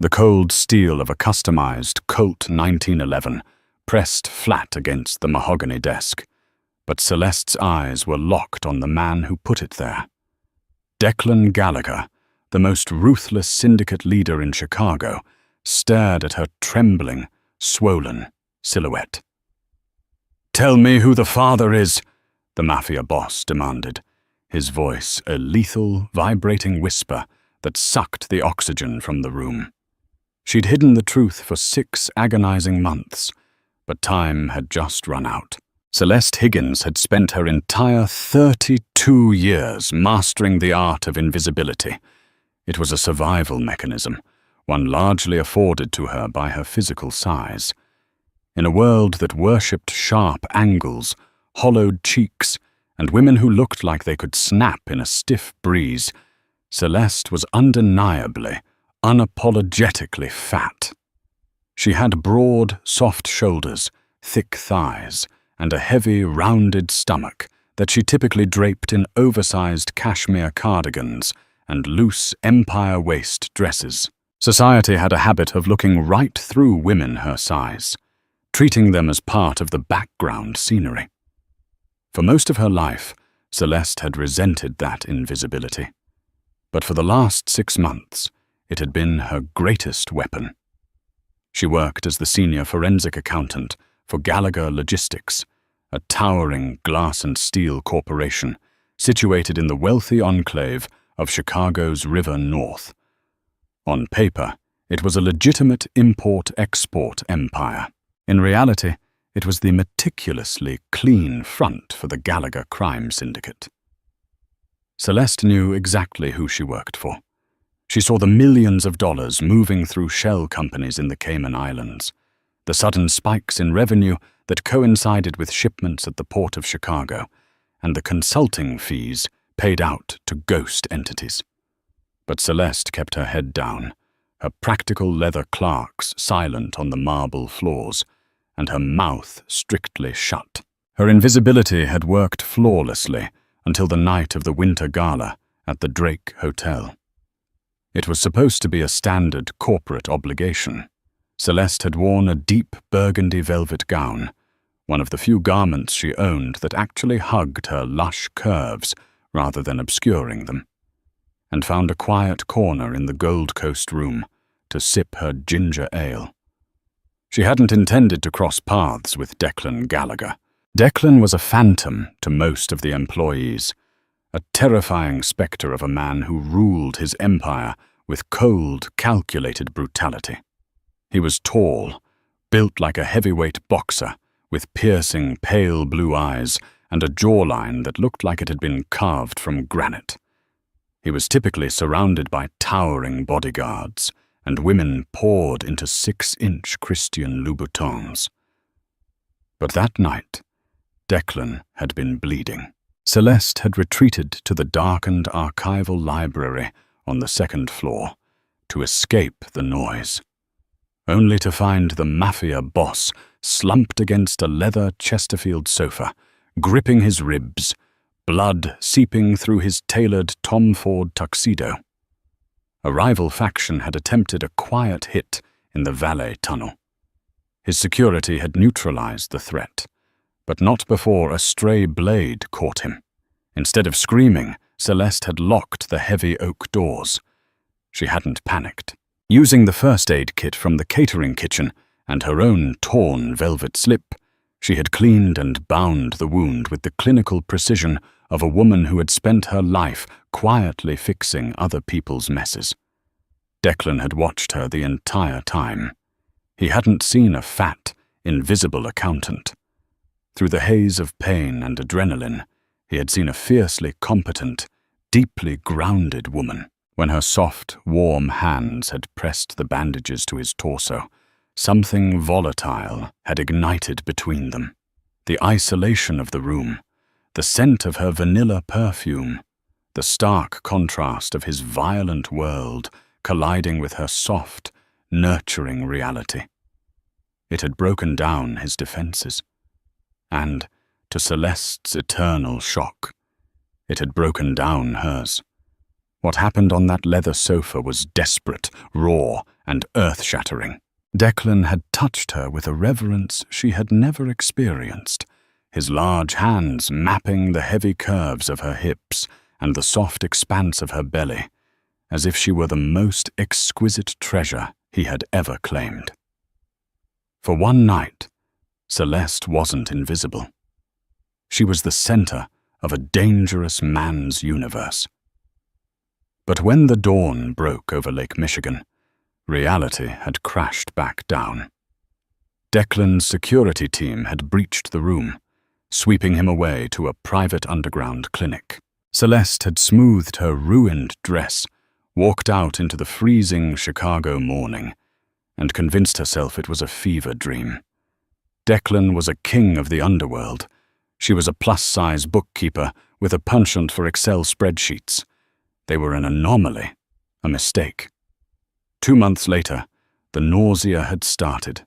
the cold steel of a customized Colt 1911 pressed flat against the mahogany desk, but Celeste's eyes were locked on the man who put it there. Declan Gallagher, the most ruthless syndicate leader in Chicago, stared at her trembling, swollen silhouette. "Tell me who the father is," the Mafia boss demanded, his voice a lethal, vibrating whisper that sucked the oxygen from the room. She'd hidden the truth for 6 agonizing months, but time had just run out. Celeste Higgins had spent her entire 32 years mastering the art of invisibility. It was a survival mechanism, one largely afforded to her by her physical size. In a world that worshipped sharp angles, hollowed cheeks, and women who looked like they could snap in a stiff breeze, Celeste was undeniably, unapologetically fat. She had broad, soft shoulders, thick thighs, and a heavy, rounded stomach that she typically draped in oversized cashmere cardigans and loose empire waist dresses. Society had a habit of looking right through women her size, treating them as part of the background scenery. For most of her life, Celeste had resented that invisibility. But for the last 6 months, it had been her greatest weapon. She worked as the senior forensic accountant for Gallagher Logistics, a towering glass and steel corporation situated in the wealthy enclave of Chicago's River North. On paper, it was a legitimate import-export empire. In reality, it was the meticulously clean front for the Gallagher crime syndicate. Celeste knew exactly who she worked for. She saw the millions of dollars moving through shell companies in the Cayman Islands, the sudden spikes in revenue that coincided with shipments at the Port of Chicago, and the consulting fees paid out to ghost entities. But Celeste kept her head down, her practical leather clerks silent on the marble floors, and her mouth strictly shut. Her invisibility had worked flawlessly until the night of the winter gala at the Drake Hotel. It was supposed to be a standard corporate obligation. Celeste had worn a deep burgundy velvet gown, one of the few garments she owned that actually hugged her lush curves rather than obscuring them, and found a quiet corner in the Gold Coast room to sip her ginger ale. She hadn't intended to cross paths with Declan Gallagher. Declan was a phantom to most of the employees, a terrifying spectre of a man who ruled his empire with cold, calculated brutality. He was tall, built like a heavyweight boxer, with piercing, pale blue eyes and a jawline that looked like it had been carved from granite. He was typically surrounded by towering bodyguards, and women poured into 6-inch Christian Louboutins. But that night, Declan had been bleeding. Celeste had retreated to the darkened archival library on the 2nd floor to escape the noise, only to find the Mafia boss slumped against a leather Chesterfield sofa, gripping his ribs, blood seeping through his tailored Tom Ford tuxedo. A rival faction had attempted a quiet hit in the valet tunnel. His security had neutralized the threat, but not before a stray blade caught him. Instead of screaming, Celeste had locked the heavy oak doors. She hadn't panicked. Using the first aid kit from the catering kitchen and her own torn velvet slip, she had cleaned and bound the wound with the clinical precision of a woman who had spent her life quietly fixing other people's messes. Declan had watched her the entire time. He hadn't seen a fat, invisible accountant. Through the haze of pain and adrenaline, he had seen a fiercely competent, deeply grounded woman. When her soft, warm hands had pressed the bandages to his torso, something volatile had ignited between them. The isolation of the room, the scent of her vanilla perfume, the stark contrast of his violent world colliding with her soft, nurturing reality. It had broken down his defenses. And, to Celeste's eternal shock, it had broken down hers. What happened on that leather sofa was desperate, raw, and earth-shattering. Declan had touched her with a reverence she had never experienced, his large hands mapping the heavy curves of her hips and the soft expanse of her belly, as if she were the most exquisite treasure he had ever claimed. For one night, Celeste wasn't invisible. She was the center of a dangerous man's universe. But when the dawn broke over Lake Michigan, reality had crashed back down. Declan's security team had breached the room, sweeping him away to a private underground clinic. Celeste had smoothed her ruined dress, walked out into the freezing Chicago morning, and convinced herself it was a fever dream. Declan was a king of the underworld. She was a plus-size bookkeeper with a penchant for Excel spreadsheets. They were an anomaly, a mistake. 2 months later, the nausea had started.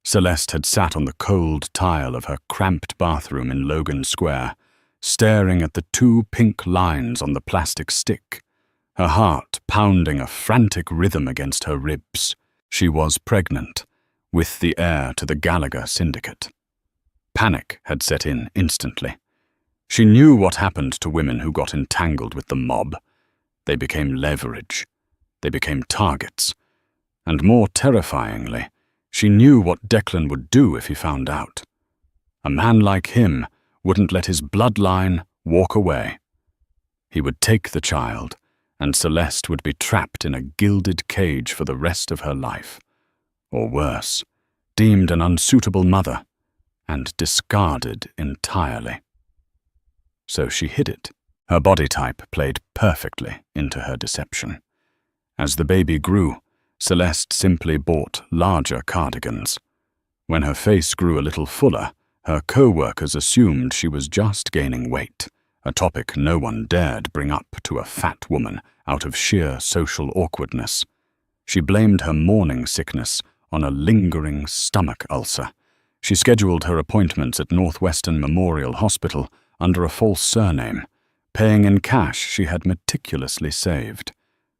Celeste had sat on the cold tile of her cramped bathroom in Logan Square, staring at the 2 pink lines on the plastic stick, her heart pounding a frantic rhythm against her ribs. She was pregnant, with the heir to the Gallagher syndicate. Panic had set in instantly. She knew what happened to women who got entangled with the mob. They became leverage. They became targets. And more terrifyingly, she knew what Declan would do if he found out. A man like him wouldn't let his bloodline walk away. He would take the child, and Celeste would be trapped in a gilded cage for the rest of her life. Or worse, deemed an unsuitable mother, and discarded entirely. So she hid it. Her body type played perfectly into her deception. As the baby grew, Celeste simply bought larger cardigans. When her face grew a little fuller, her co-workers assumed she was just gaining weight, a topic no one dared bring up to a fat woman out of sheer social awkwardness. She blamed her morning sickness on a lingering stomach ulcer. She scheduled her appointments at Northwestern Memorial Hospital under a false surname, paying in cash she had meticulously saved.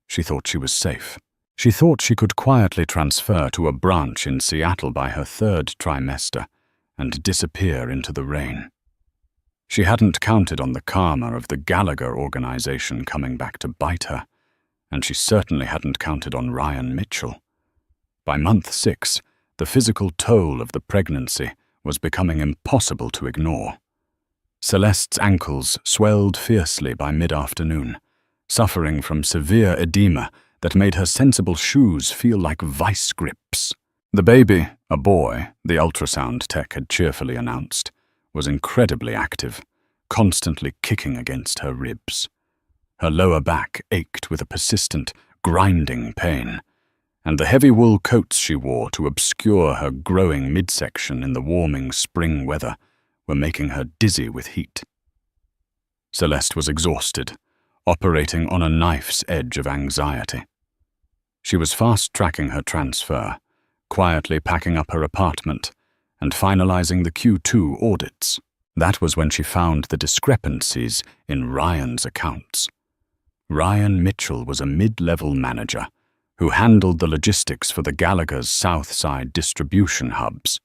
She thought she was safe. She thought she could quietly transfer to a branch in Seattle by her 3rd trimester and disappear into the rain. She hadn't counted on the karma of the Gallagher organization coming back to bite her, and she certainly hadn't counted on Ryan Mitchell. By month 6, the physical toll of the pregnancy was becoming impossible to ignore. Celeste's ankles swelled fiercely by mid-afternoon, suffering from severe edema that made her sensible shoes feel like vice grips. The baby, a boy, the ultrasound tech had cheerfully announced, was incredibly active, constantly kicking against her ribs. Her lower back ached with a persistent, grinding pain, and the heavy wool coats she wore to obscure her growing midsection in the warming spring weather were making her dizzy with heat. Celeste was exhausted, operating on a knife's edge of anxiety. She was fast-tracking her transfer, quietly packing up her apartment, and finalizing the Q2 audits. That was when she found the discrepancies in Ryan's accounts. Ryan Mitchell was a mid-level manager who handled the logistics for the Gallagher's South Side distribution hubs.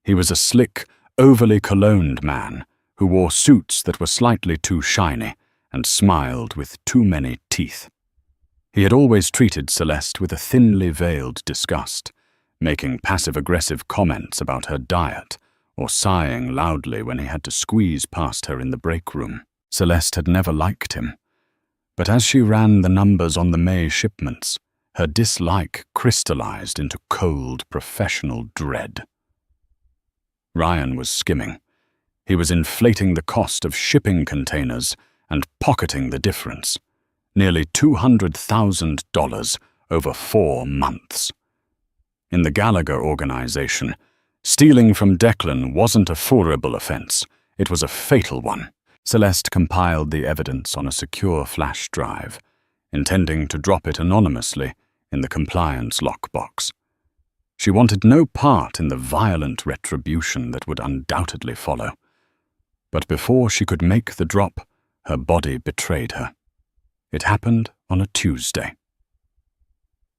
He was a slick, overly cologned man who wore suits that were slightly too shiny and smiled with too many teeth. He had always treated Celeste with a thinly veiled disgust, making passive-aggressive comments about her diet or sighing loudly when he had to squeeze past her in the break room. Celeste had never liked him, but as she ran the numbers on the May shipments, her dislike crystallized into cold, professional dread. Ryan was skimming. He was inflating the cost of shipping containers and pocketing the difference, nearly $200,000 over 4 months. In the Gallagher organization, stealing from Declan wasn't a forcible offense, it was a fatal one. Celeste compiled the evidence on a secure flash drive, intending to drop it anonymously in the compliance lockbox. She wanted no part in the violent retribution that would undoubtedly follow. But before she could make the drop, her body betrayed her. It happened on a Tuesday.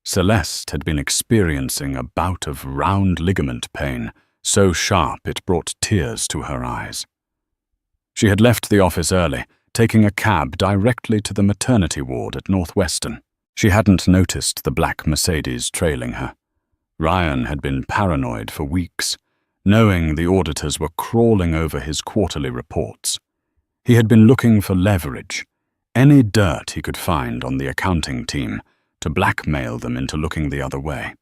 Celeste had been experiencing a bout of round ligament pain, so sharp it brought tears to her eyes. She had left the office early, taking a cab directly to the maternity ward at Northwestern. She hadn't noticed the black Mercedes trailing her. Ryan had been paranoid for weeks, knowing the auditors were crawling over his quarterly reports. He had been looking for leverage, any dirt he could find on the accounting team, to blackmail them into looking the other way.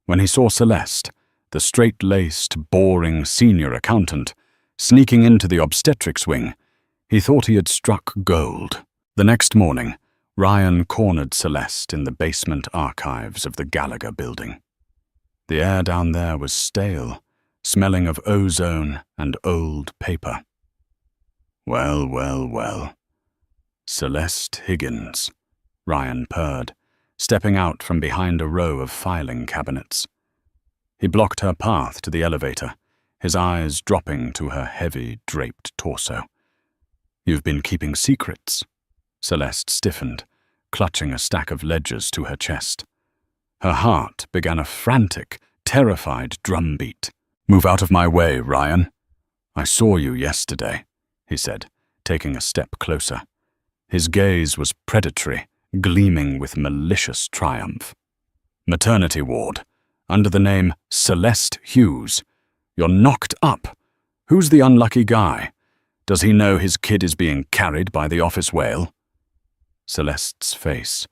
When he saw Celeste, the straight-laced, boring senior accountant, sneaking into the obstetrics wing, he thought he had struck gold. The next morning, Ryan cornered Celeste in the basement archives of the Gallagher building. The air down there was stale, smelling of ozone and old paper. Well, well, well. Celeste Higgins, Ryan purred, stepping out from behind a row of filing cabinets. He blocked her path to the elevator, his eyes dropping to her heavy, draped torso. "You've been keeping secrets." Celeste stiffened, clutching a stack of ledgers to her chest. Her heart began a frantic, terrified drumbeat. "Move out of my way, Ryan. I saw you yesterday," he said, taking a step closer. His gaze was predatory, gleaming with malicious triumph. "Maternity ward, under the name Celeste Hughes. You're knocked up. Who's the unlucky guy? Does he know his kid is being carried by the office whale?" Celeste's face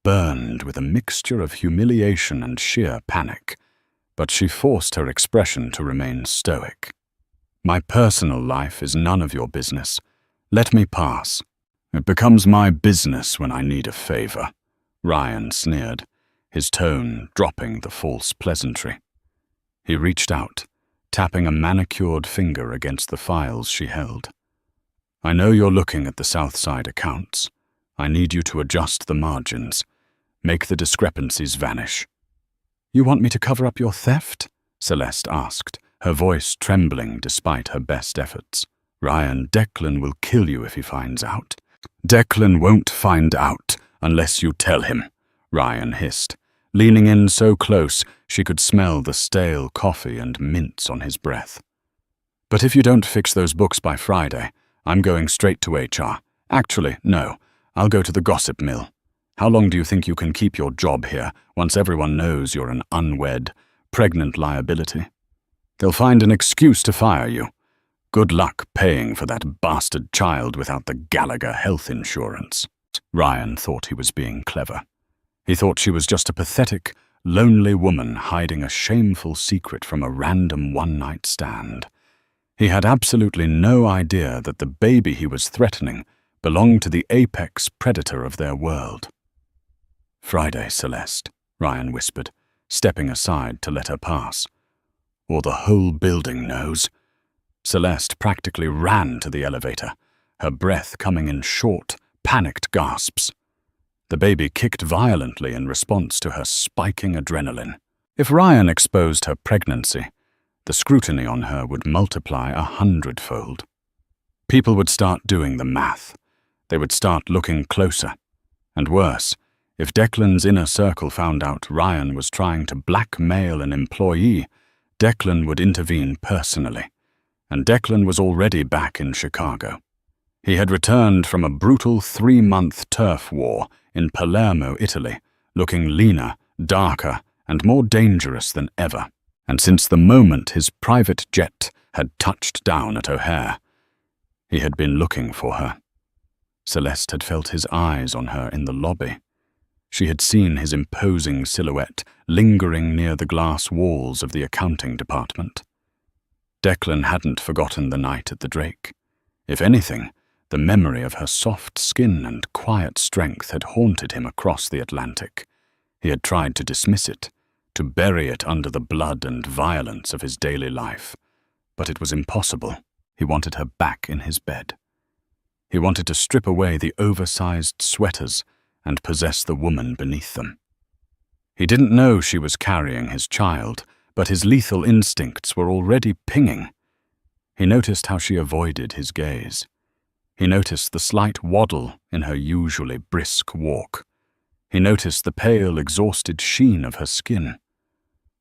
burned with a mixture of humiliation and sheer panic, but she forced her expression to remain stoic. "My personal life is none of your business. Let me pass." "It becomes my business when I need a favor," Ryan sneered, his tone dropping the false pleasantry. He reached out, tapping a manicured finger against the files she held. "I know you're looking at the Southside accounts. I need you to adjust the margins, make the discrepancies vanish." "You want me to cover up your theft?" Celeste asked, her voice trembling despite her best efforts. "Ryan, Declan will kill you if he finds out." "Declan won't find out unless you tell him," Ryan hissed, leaning in so close she could smell the stale coffee and mints on his breath. "But if you don't fix those books by Friday, I'm going straight to HR. Actually, no, I'll go to the gossip mill. How long do you think you can keep your job here once everyone knows you're an unwed, pregnant liability? They'll find an excuse to fire you. Good luck paying for that bastard child without the Gallagher health insurance." Ryan thought he was being clever. He thought she was just a pathetic, lonely woman hiding a shameful secret from a random one-night stand. He had absolutely no idea that the baby he was threatening belonged to the apex predator of their world. "Friday, Celeste," Ryan whispered, stepping aside to let her pass. "Or the whole building knows." Celeste practically ran to the elevator, her breath coming in short, panicked gasps. The baby kicked violently in response to her spiking adrenaline. If Ryan exposed her pregnancy, the scrutiny on her would multiply 100-fold. People would start doing the math. They would start looking closer. And worse, if Declan's inner circle found out Ryan was trying to blackmail an employee, Declan would intervene personally. And Declan was already back in Chicago. He had returned from a brutal 3-month turf war in Palermo, Italy, looking leaner, darker, and more dangerous than ever. And since the moment his private jet had touched down at O'Hare, he had been looking for her. Celeste had felt his eyes on her in the lobby. She had seen his imposing silhouette lingering near the glass walls of the accounting department. Declan hadn't forgotten the night at the Drake. If anything, the memory of her soft skin and quiet strength had haunted him across the Atlantic. He had tried to dismiss it, to bury it under the blood and violence of his daily life. But it was impossible. He wanted her back in his bed. He wanted to strip away the oversized sweaters and possess the woman beneath them. He didn't know she was carrying his child, but his lethal instincts were already pinging. He noticed how she avoided his gaze. He noticed the slight waddle in her usually brisk walk. He noticed the pale, exhausted sheen of her skin.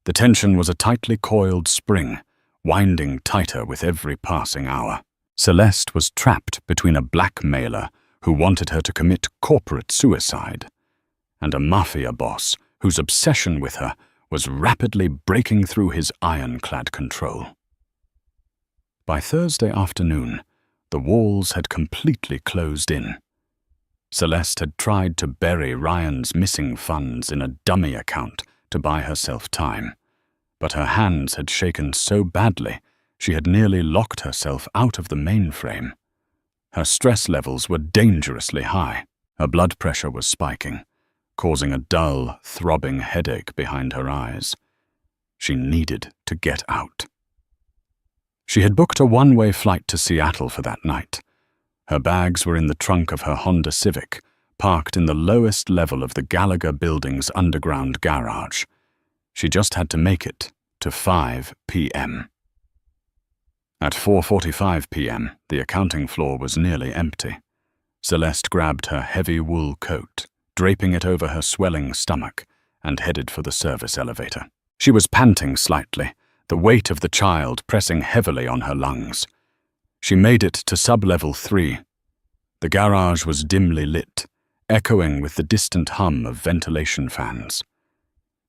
The tension was a tightly coiled spring, winding tighter with every passing hour. Celeste was trapped between a blackmailer who wanted her to commit corporate suicide and a mafia boss whose obsession with her was rapidly breaking through his ironclad control. By Thursday afternoon, the walls had completely closed in. Celeste had tried to bury Ryan's missing funds in a dummy account to buy herself time, but her hands had shaken so badly she had nearly locked herself out of the mainframe. Her stress levels were dangerously high. Her blood pressure was spiking, causing a dull, throbbing headache behind her eyes. She needed to get out. She had booked a one-way flight to Seattle for that night. Her bags were in the trunk of her Honda Civic, parked in the lowest level of the Gallagher Building's underground garage. She just had to make it to 5 p.m. At 4:45 p.m., the accounting floor was nearly empty. Celeste grabbed her heavy wool coat, draping it over her swelling stomach, and headed for the service elevator. She was panting slightly, the weight of the child pressing heavily on her lungs. She made it to sub-level 3. The garage was dimly lit, echoing with the distant hum of ventilation fans.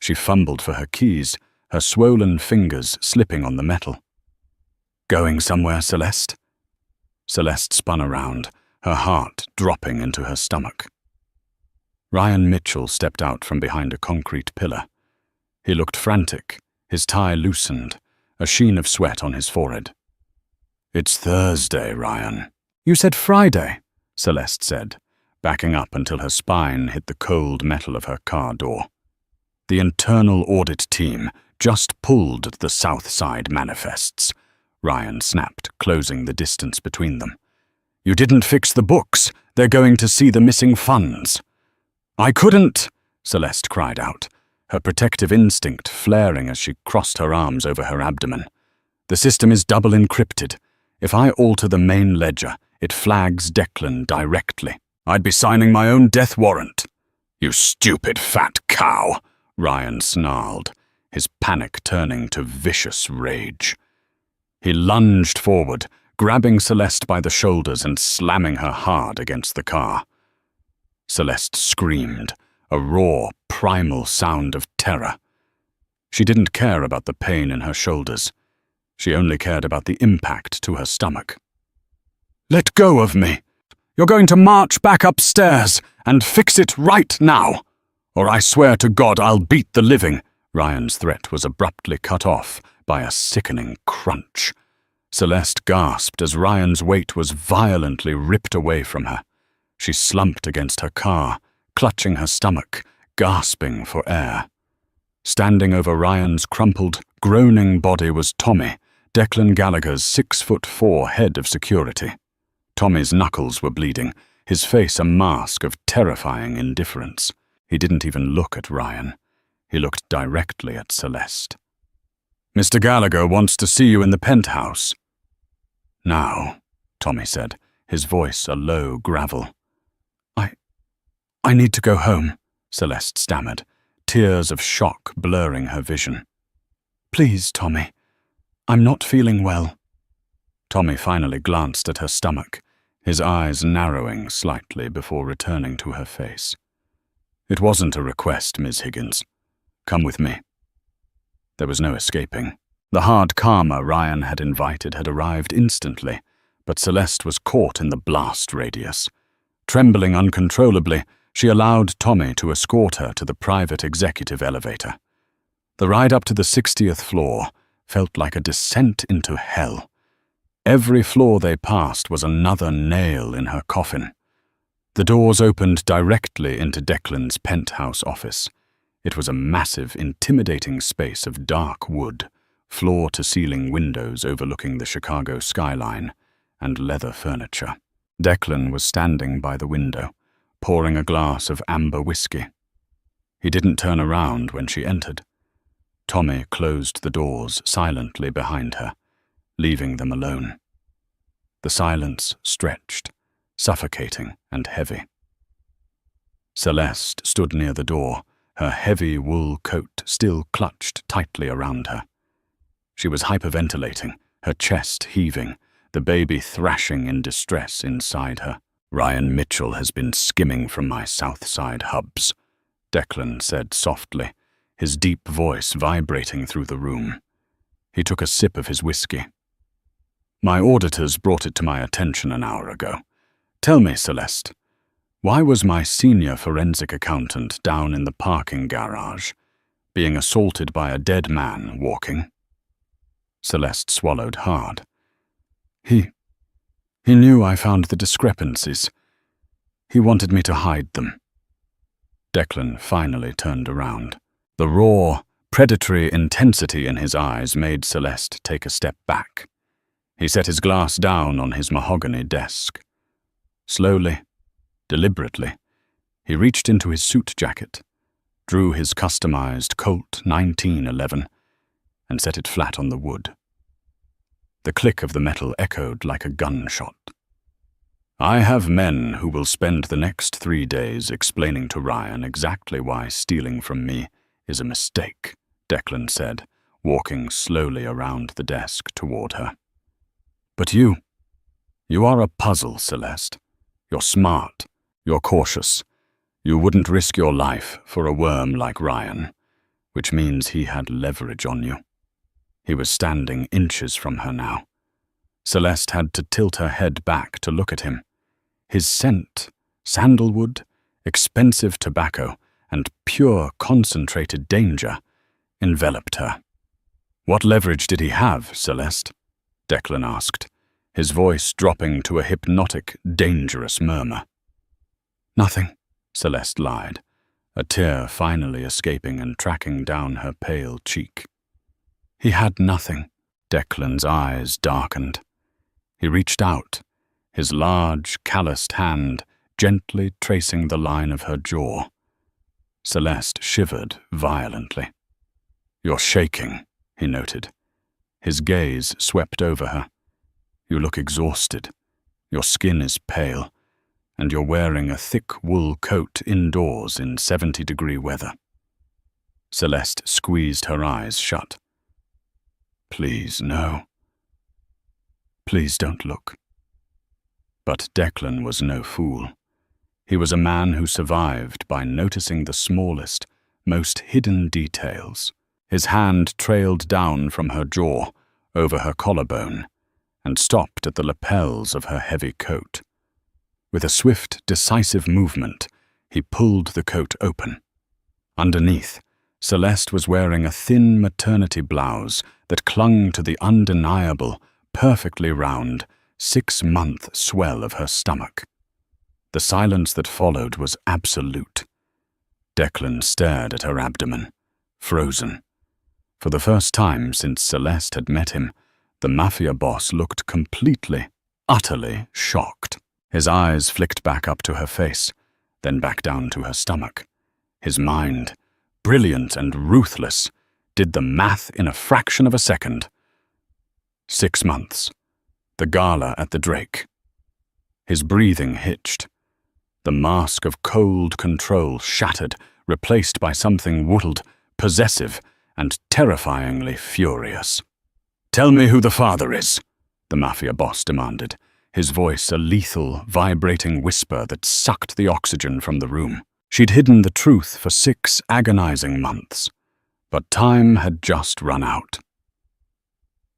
She fumbled for her keys, her swollen fingers slipping on the metal. "Going somewhere, Celeste?" Celeste spun around, her heart dropping into her stomach. Ryan Mitchell stepped out from behind a concrete pillar. He looked frantic, his tie loosened, a sheen of sweat on his forehead. "It's Thursday, Ryan." "You said Friday," Celeste said, backing up until her spine hit the cold metal of her car door. "The internal audit team just pulled the South Side manifests," Ryan snapped, closing the distance between them. "You didn't fix the books. They're going to see the missing funds." "I couldn't," Celeste cried out, her protective instinct flaring as she crossed her arms over her abdomen. "The system is double encrypted. If I alter the main ledger, it flags Declan directly. I'd be signing my own death warrant." "You stupid fat cow," Ryan snarled, his panic turning to vicious rage. He lunged forward, grabbing Celeste by the shoulders and slamming her hard against the car. Celeste screamed, a raw, primal sound of terror. She didn't care about the pain in her shoulders. She only cared about the impact to her stomach. "Let go of me! You're going to march back upstairs and fix it right now, or I swear to God I'll beat the living." Ryan's threat was abruptly cut off by a sickening crunch. Celeste gasped as Ryan's weight was violently ripped away from her. She slumped against her car, clutching her stomach, gasping for air. Standing over Ryan's crumpled, groaning body was Tommy, Declan Gallagher's 6'4" head of security. Tommy's knuckles were bleeding, his face a mask of terrifying indifference. He didn't even look at Ryan. He looked directly at Celeste. "Mr. Gallagher wants to see you in the penthouse." "Now," Tommy said, his voice a low gravel. I need to go home," Celeste stammered, tears of shock blurring her vision. "Please, Tommy. I'm not feeling well." Tommy finally glanced at her stomach, his eyes narrowing slightly before returning to her face. "It wasn't a request, Ms. Higgins. Come with me." There was no escaping. The hard karma Ryan had invited had arrived instantly, but Celeste was caught in the blast radius. Trembling uncontrollably, she allowed Tommy to escort her to the private executive elevator. The ride up to the 60th floor felt like a descent into hell. Every floor they passed was another nail in her coffin. The doors opened directly into Declan's penthouse office. It was a massive, intimidating space of dark wood, floor-to-ceiling windows overlooking the Chicago skyline, and leather furniture. Declan was standing by the window, pouring a glass of amber whiskey. He didn't turn around when she entered. Tommy closed the doors silently behind her, leaving them alone. The silence stretched, suffocating and heavy. Celeste stood near the door, her heavy wool coat still clutched tightly around her. She was hyperventilating, her chest heaving, the baby thrashing in distress inside her. "Ryan Mitchell has been skimming from my South Side hubs," Declan said softly, his deep voice vibrating through the room. He took a sip of his whiskey. "My auditors brought it to my attention an hour ago. Tell me, Celeste, why was my senior forensic accountant down in the parking garage, being assaulted by a dead man walking?" Celeste swallowed hard. He knew I found the discrepancies. He wanted me to hide them." Declan finally turned around. The raw, predatory intensity in his eyes made Celeste take a step back. He set his glass down on his mahogany desk. Slowly, deliberately, he reached into his suit jacket, drew his customized Colt 1911, and set it flat on the wood. The click of the metal echoed like a gunshot. "I have men who will spend the next 3 days explaining to Ryan exactly why stealing from me is a mistake," Declan said, walking slowly around the desk toward her. "But you are a puzzle, Celeste. You're smart, you're cautious. You wouldn't risk your life for a worm like Ryan, which means he had leverage on you." He was standing inches from her now. Celeste had to tilt her head back to look at him. His scent, sandalwood, expensive tobacco, and pure concentrated danger enveloped her. "What leverage did he have, Celeste?" Declan asked, his voice dropping to a hypnotic, dangerous murmur. "Nothing," Celeste lied, a tear finally escaping and tracking down her pale cheek. "He had nothing." Declan's eyes darkened. He reached out, his large, calloused hand gently tracing the line of her jaw. Celeste shivered violently. "You're shaking," he noted. His gaze swept over her. "You look exhausted. Your skin is pale, and you're wearing a thick wool coat indoors in 70-degree weather." Celeste squeezed her eyes shut. "Please, no. Please don't look." But Declan was no fool. He was a man who survived by noticing the smallest, most hidden details. His hand trailed down from her jaw, over her collarbone, and stopped at the lapels of her heavy coat. With a swift, decisive movement, he pulled the coat open. Underneath, Celeste was wearing a thin maternity blouse that clung to the undeniable, perfectly round, 6-month swell of her stomach. The silence that followed was absolute. Declan stared at her abdomen, frozen. For the first time since Celeste had met him, the Mafia boss looked completely, utterly shocked. His eyes flicked back up to her face, then back down to her stomach. His mind, brilliant and ruthless, did the math in a fraction of a second. 6 months. The gala at the Drake. His breathing hitched. The mask of cold control shattered, replaced by something wooled, possessive, and terrifyingly furious. "Tell me who the father is," the Mafia boss demanded, his voice a lethal, vibrating whisper that sucked the oxygen from the room. She'd hidden the truth for 6 agonizing months, but time had just run out.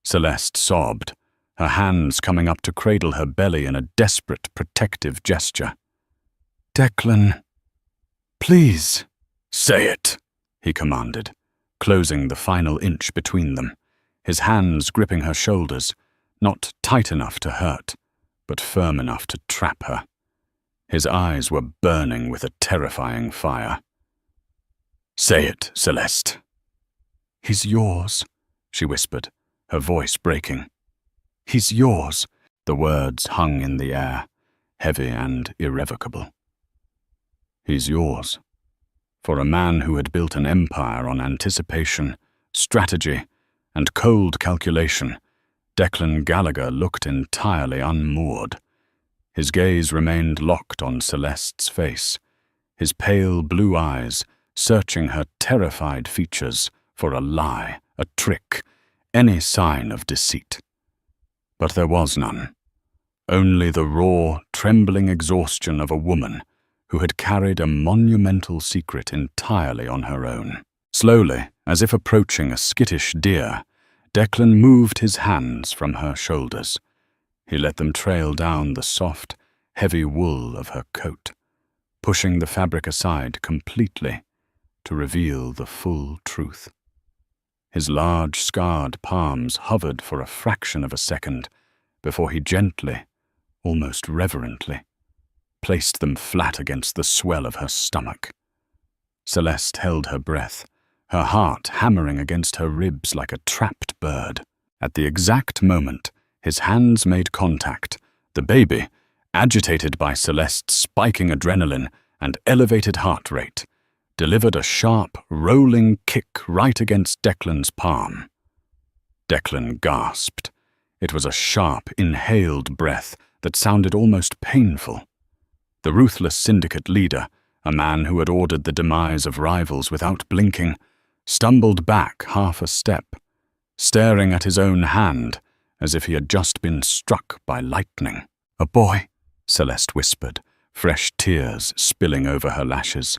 Celeste sobbed, her hands coming up to cradle her belly in a desperate, protective gesture. "Declan, please." "Say it," he commanded, closing the final inch between them, his hands gripping her shoulders, not tight enough to hurt, but firm enough to trap her. His eyes were burning with a terrifying fire. "Say it, Celeste." "He's yours," she whispered, her voice breaking. "He's yours." The words hung in the air, heavy and irrevocable. "He's yours." For a man who had built an empire on anticipation, strategy, and cold calculation, Declan Gallagher looked entirely unmoored. His gaze remained locked on Celeste's face, his pale blue eyes searching her terrified features for a lie, a trick, any sign of deceit. But there was none. Only the raw, trembling exhaustion of a woman who had carried a monumental secret entirely on her own. Slowly, as if approaching a skittish deer, Declan moved his hands from her shoulders. He let them trail down the soft, heavy wool of her coat, pushing the fabric aside completely to reveal the full truth. His large, scarred palms hovered for a fraction of a second before he gently, almost reverently, placed them flat against the swell of her stomach. Celeste held her breath, her heart hammering against her ribs like a trapped bird. At the exact moment his hands made contact, the baby, agitated by Celeste's spiking adrenaline and elevated heart rate, delivered a sharp, rolling kick right against Declan's palm. Declan gasped. It was a sharp, inhaled breath that sounded almost painful. The ruthless syndicate leader, a man who had ordered the demise of rivals without blinking, stumbled back half a step, staring at his own hand as if he had just been struck by lightning. "A boy," Celeste whispered, fresh tears spilling over her lashes.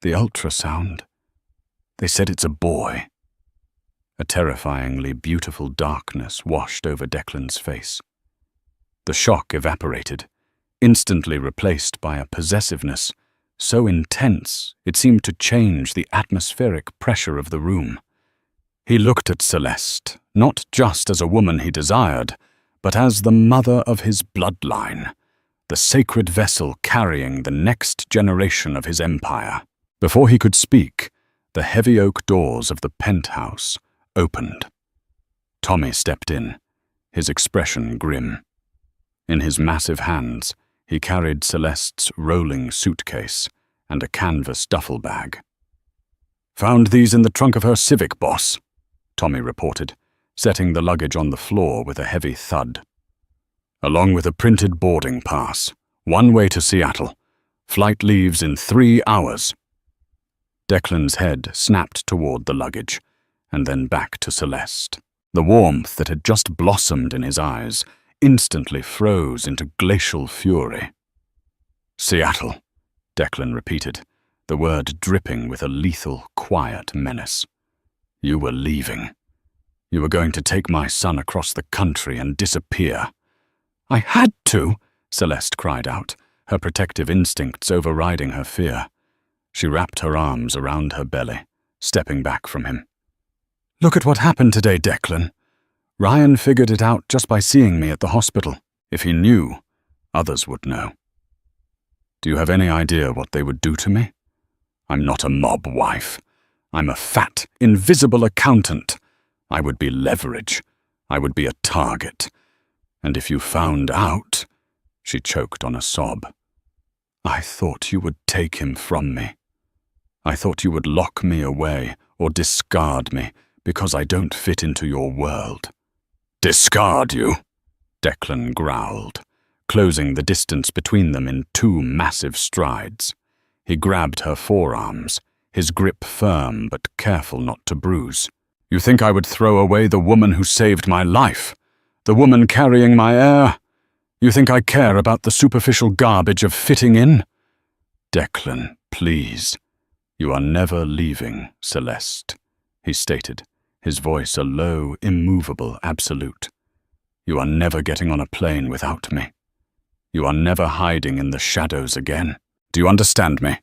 "The ultrasound. They said it's a boy." A terrifyingly beautiful darkness washed over Declan's face. The shock evaporated, instantly replaced by a possessiveness so intense it seemed to change the atmospheric pressure of the room. He looked at Celeste, not just as a woman he desired, but as the mother of his bloodline, the sacred vessel carrying the next generation of his empire. Before he could speak, the heavy oak doors of the penthouse opened. Tommy stepped in, his expression grim. In his massive hands, he carried Celeste's rolling suitcase and a canvas duffel bag. "Found these in the trunk of her Civic, boss," Tommy reported, setting the luggage on the floor with a heavy thud. "Along with a printed boarding pass. One way to Seattle. Flight leaves in 3 hours. Declan's head snapped toward the luggage, and then back to Celeste. The warmth that had just blossomed in his eyes instantly froze into glacial fury. "Seattle," Declan repeated, the word dripping with a lethal, quiet menace. "You were leaving. You were going to take my son across the country and disappear." "I had to," Celeste cried out, her protective instincts overriding her fear. She wrapped her arms around her belly, stepping back from him. "Look at what happened today, Declan. Ryan figured it out just by seeing me at the hospital. If he knew, others would know. Do you have any idea what they would do to me? I'm not a mob wife. I'm a fat, invisible accountant. I would be leverage. I would be a target. And if you found out..." She choked on a sob. "I thought you would take him from me. I thought you would lock me away or discard me because I don't fit into your world." "Discard you?" Declan growled, closing the distance between them in 2 massive strides. He grabbed her forearms, his grip firm but careful not to bruise. "You think I would throw away the woman who saved my life? The woman carrying my heir? You think I care about the superficial garbage of fitting in?" "Declan, please. You are never leaving, Celeste," he stated, his voice a low, immovable absolute. "You are never getting on a plane without me. You are never hiding in the shadows again. Do you understand me?"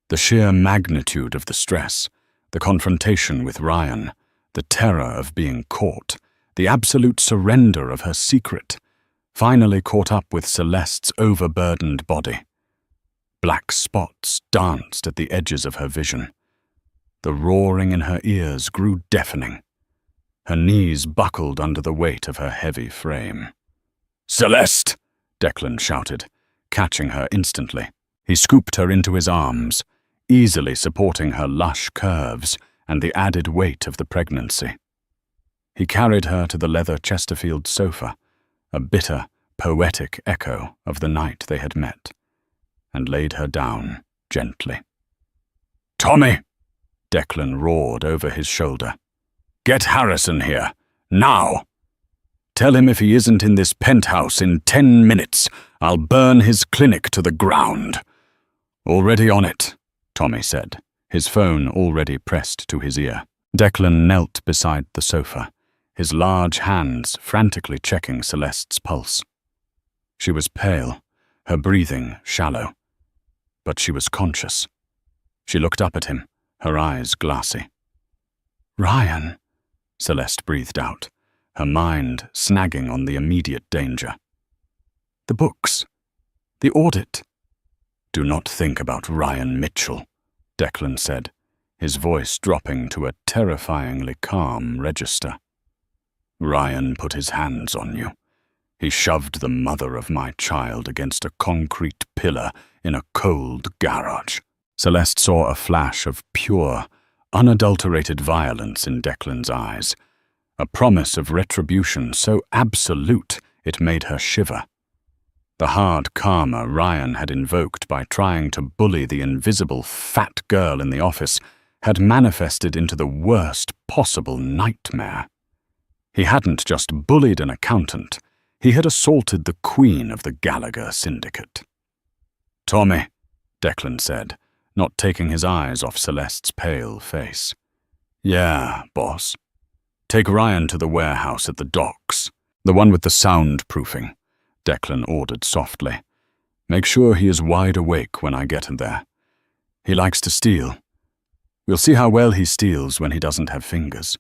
The sheer magnitude of the stress, the confrontation with Ryan, the terror of being caught, the absolute surrender of her secret, finally caught up with Celeste's overburdened body. Black spots danced at the edges of her vision. The roaring in her ears grew deafening. Her knees buckled under the weight of her heavy frame. "Celeste!" Declan shouted, catching her instantly. He scooped her into his arms, easily supporting her lush curves and the added weight of the pregnancy. He carried her to the leather Chesterfield sofa, a bitter, poetic echo of the night they had met. and laid her down gently. "Tommy!" Declan roared over his shoulder. "Get Harrison here, now! Tell him if he isn't in this penthouse in 10 minutes, I'll burn his clinic to the ground." "Already on it," Tommy said, his phone already pressed to his ear. Declan knelt beside the sofa, his large hands frantically checking Celeste's pulse. She was pale, her breathing shallow, but she was conscious. She looked up at him, her eyes glassy. "Ryan," Celeste breathed out, her mind snagging on the immediate danger. "The books. The audit." "Do not think about Ryan Mitchell," Declan said, his voice dropping to a terrifyingly calm register. "Ryan put his hands on you. He shoved the mother of my child against a concrete pillar in a cold garage." Celeste saw a flash of pure, unadulterated violence in Declan's eyes, a promise of retribution so absolute it made her shiver. The hard karma Ryan had invoked by trying to bully the invisible fat girl in the office had manifested into the worst possible nightmare. He hadn't just bullied an accountant, he had assaulted the queen of the Gallagher syndicate. "Tommy," Declan said, not taking his eyes off Celeste's pale face. "Yeah, boss. Take Ryan to the warehouse at the docks, the one with the soundproofing," Declan ordered softly. "Make sure he is wide awake when I get him there. He likes to steal. We'll see how well he steals when he doesn't have fingers."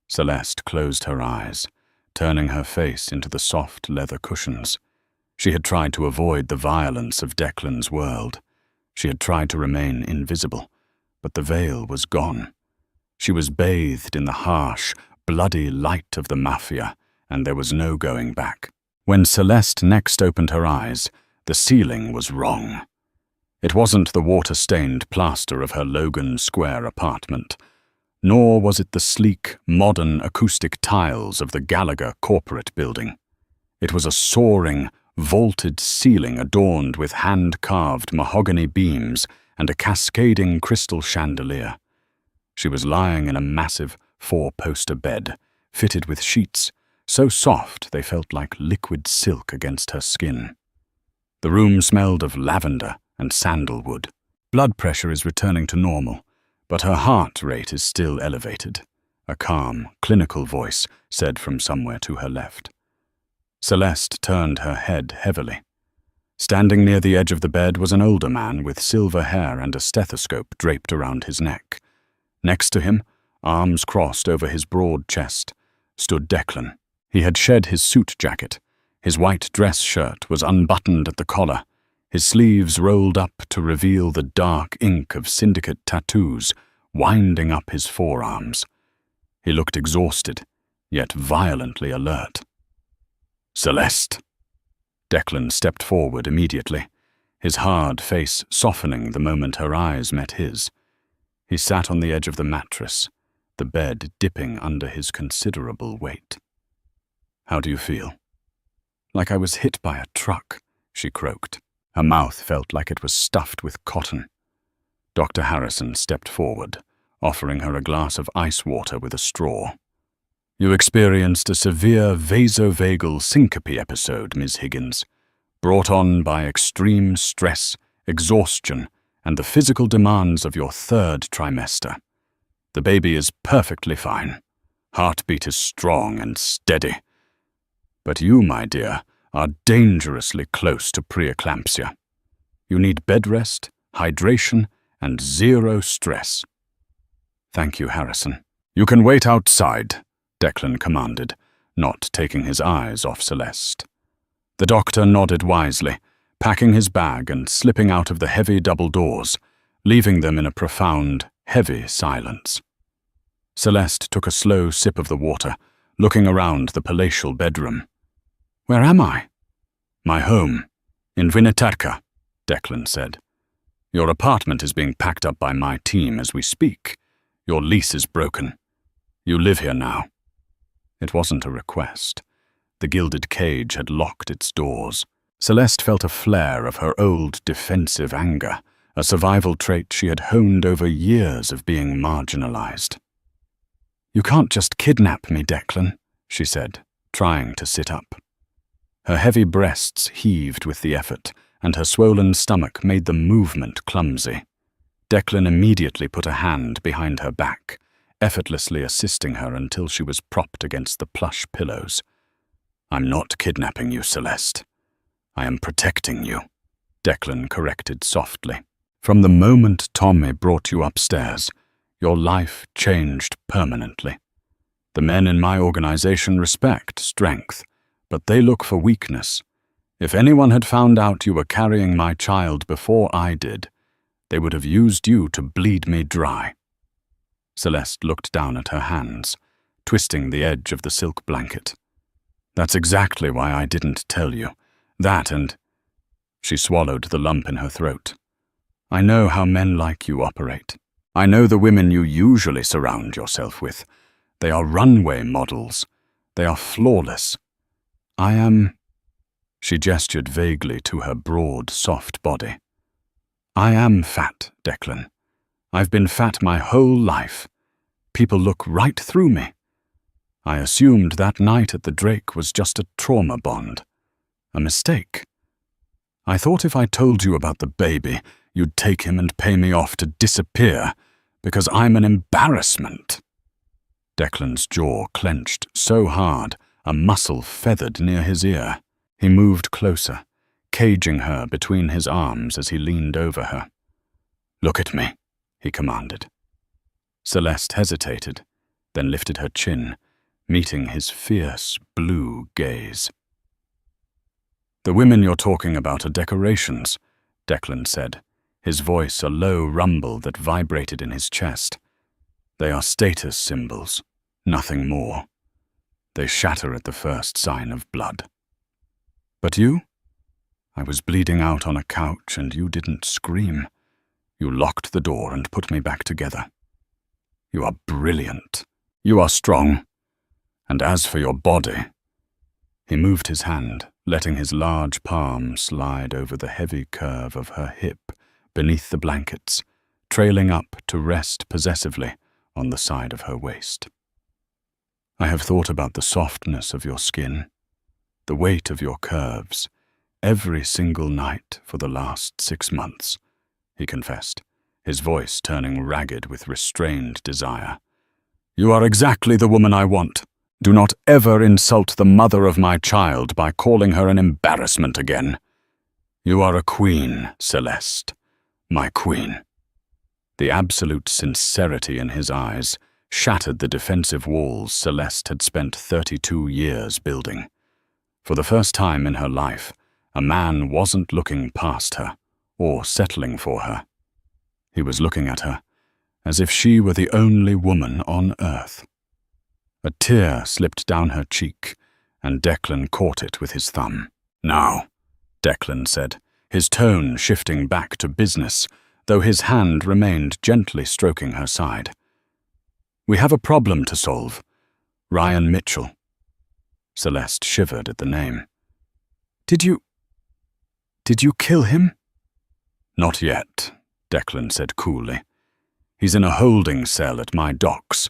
Celeste closed her eyes, turning her face into the soft leather cushions. She had tried to avoid the violence of Declan's world. She had tried to remain invisible, but the veil was gone. She was bathed in the harsh, bloody light of the Mafia, and there was no going back. When Celeste next opened her eyes, the ceiling was wrong. It wasn't the water-stained plaster of her Logan Square apartment, nor was it the sleek, modern acoustic tiles of the Gallagher corporate building. It was a soaring, vaulted ceiling adorned with hand-carved mahogany beams and a cascading crystal chandelier. She was lying in a massive four-poster bed, fitted with sheets, so soft they felt like liquid silk against her skin. The room smelled of lavender and sandalwood. Blood pressure is returning to normal, but her heart rate is still elevated, a calm, clinical voice said from somewhere to her left. Celeste turned her head heavily. Standing near the edge of the bed was an older man with silver hair and a stethoscope draped around his neck. Next to him, arms crossed over his broad chest, stood Declan. He had shed his suit jacket. His white dress shirt was unbuttoned at the collar, his sleeves rolled up to reveal the dark ink of syndicate tattoos winding up his forearms. He looked exhausted, yet violently alert. "Celeste!" Declan stepped forward immediately, his hard face softening the moment her eyes met his. He sat on the edge of the mattress, the bed dipping under his considerable weight. "How do you feel?" "Like I was hit by a truck," she croaked. Her mouth felt like it was stuffed with cotton. Dr. Harrison stepped forward, offering her a glass of ice water with a straw. "You experienced a severe vasovagal syncope episode, Ms. Higgins, brought on by extreme stress, exhaustion, and the physical demands of your 3rd trimester. The baby is perfectly fine. Heartbeat is strong and steady. But you, my dear, are dangerously close to preeclampsia. You need bed rest, hydration, and 0 stress." "Thank you, Harrison." "You can wait outside," Declan commanded, not taking his eyes off Celeste. The doctor nodded wisely, packing his bag and slipping out of the heavy double doors, leaving them in a profound, heavy silence. Celeste took a slow sip of the water, looking around the palatial bedroom. "Where am I?" "My home, in Vinatarka," Declan said. "Your apartment is being packed up by my team as we speak. Your lease is broken. You live here now." It wasn't a request. The gilded cage had locked its doors. Celeste felt a flare of her old defensive anger, a survival trait she had honed over years of being marginalized. "You can't just kidnap me, Declan," she said, trying to sit up. Her heavy breasts heaved with the effort, and her swollen stomach made the movement clumsy. Declan immediately put a hand behind her back, effortlessly assisting her until she was propped against the plush pillows. "I'm not kidnapping you, Celeste. I am protecting you," Declan corrected softly. "From the moment Tommy brought you upstairs, your life changed permanently. The men in my organization respect strength, but they look for weakness. If anyone had found out you were carrying my child before I did, they would have used you to bleed me dry." Celeste looked down at her hands, twisting the edge of the silk blanket. "That's exactly why I didn't tell you. That and—" She swallowed the lump in her throat. "I know how men like you operate. I know the women you usually surround yourself with. They are runway models. They are flawless. I am—" She gestured vaguely to her broad, soft body. "I am fat, Declan. I've been fat my whole life. People look right through me. I assumed that night at the Drake was just a trauma bond. A mistake. I thought if I told you about the baby, you'd take him and pay me off to disappear, because I'm an embarrassment." Declan's jaw clenched so hard, a muscle feathered near his ear. He moved closer, caging her between his arms as he leaned over her. "Look at me," he commanded. Celeste hesitated, then lifted her chin, meeting his fierce blue gaze. "The women you're talking about are decorations," Declan said, his voice a low rumble that vibrated in his chest. "They are status symbols, nothing more. They shatter at the first sign of blood. But you? I was bleeding out on a couch and you didn't scream. You locked the door and put me back together. You are brilliant. You are strong. And as for your body—" He moved his hand, letting his large palm slide over the heavy curve of her hip beneath the blankets, trailing up to rest possessively on the side of her waist. "I have thought about the softness of your skin, the weight of your curves, every single night for the last 6 months," he confessed, his voice turning ragged with restrained desire. "You are exactly the woman I want. Do not ever insult the mother of my child by calling her an embarrassment again. You are a queen, Celeste, my queen." The absolute sincerity in his eyes shattered the defensive walls Celeste had spent 32 years building. For the first time in her life, a man wasn't looking past her or settling for her. He was looking at her as if she were the only woman on earth. A tear slipped down her cheek, and Declan caught it with his thumb. "Now," Declan said, his tone shifting back to business, though his hand remained gently stroking her side. "We have a problem to solve. Ryan Mitchell." Celeste shivered at the name. Did you kill him?" "Not yet," Declan said coolly. "He's in a holding cell at my docks.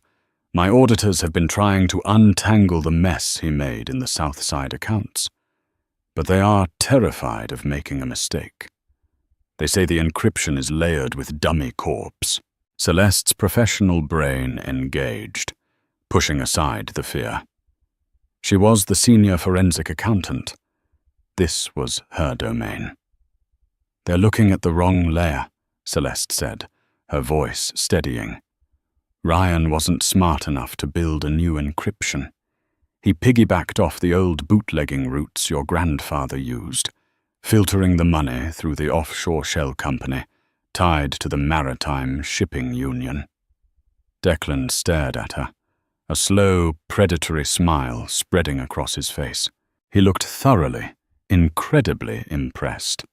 My auditors have been trying to untangle the mess he made in the Southside accounts. But they are terrified of making a mistake. They say the encryption is layered with dummy corpse." Celeste's professional brain engaged, pushing aside the fear. She was the senior forensic accountant. This was her domain. "They're looking at the wrong layer," Celeste said, her voice steadying. "Ryan wasn't smart enough to build a new encryption. He piggybacked off the old bootlegging routes your grandfather used, filtering the money through the offshore shell company tied to the Maritime Shipping Union." Declan stared at her, a slow, predatory smile spreading across his face. He looked thoroughly, incredibly impressed.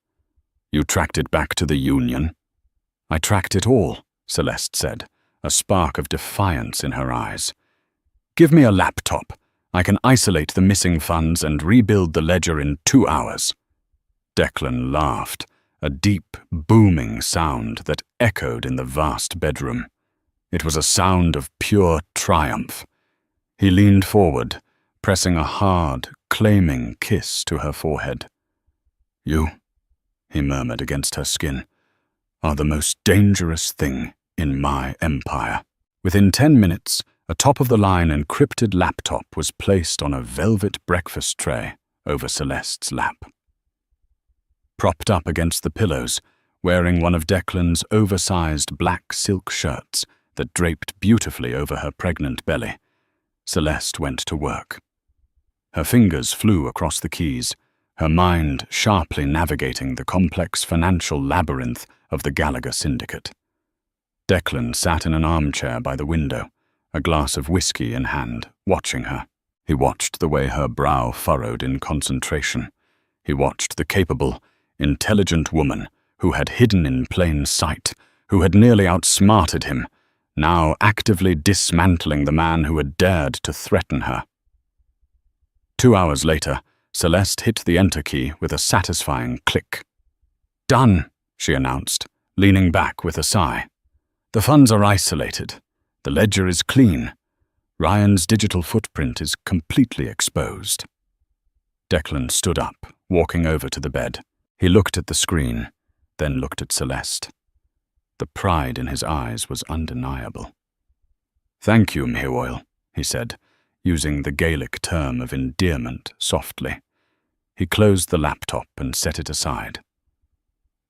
"You tracked it back to the Union?" "I tracked it all," Celeste said, a spark of defiance in her eyes. "Give me a laptop. I can isolate the missing funds and rebuild the ledger in 2 hours." Declan laughed, a deep, booming sound that echoed in the vast bedroom. It was a sound of pure triumph. He leaned forward, pressing a hard, claiming kiss to her forehead. "You," he murmured against her skin, "are the most dangerous thing in my empire." Within 10 minutes, a top-of-the-line encrypted laptop was placed on a velvet breakfast tray over Celeste's lap. Propped up against the pillows, wearing one of Declan's oversized black silk shirts that draped beautifully over her pregnant belly, Celeste went to work. Her fingers flew across the keys, her mind sharply navigating the complex financial labyrinth of the Gallagher syndicate. Declan sat in an armchair by the window, a glass of whiskey in hand, watching her. He watched the way her brow furrowed in concentration. He watched the capable, intelligent woman who had hidden in plain sight, who had nearly outsmarted him, now actively dismantling the man who had dared to threaten her. 2 hours later, Celeste hit the enter key with a satisfying click. "Done," she announced, leaning back with a sigh. "The funds are isolated. The ledger is clean. Ryan's digital footprint is completely exposed." Declan stood up, walking over to the bed. He looked at the screen, then looked at Celeste. The pride in his eyes was undeniable. "Thank you, Mhiwoil," he said, using the Gaelic term of endearment softly. He closed the laptop and set it aside.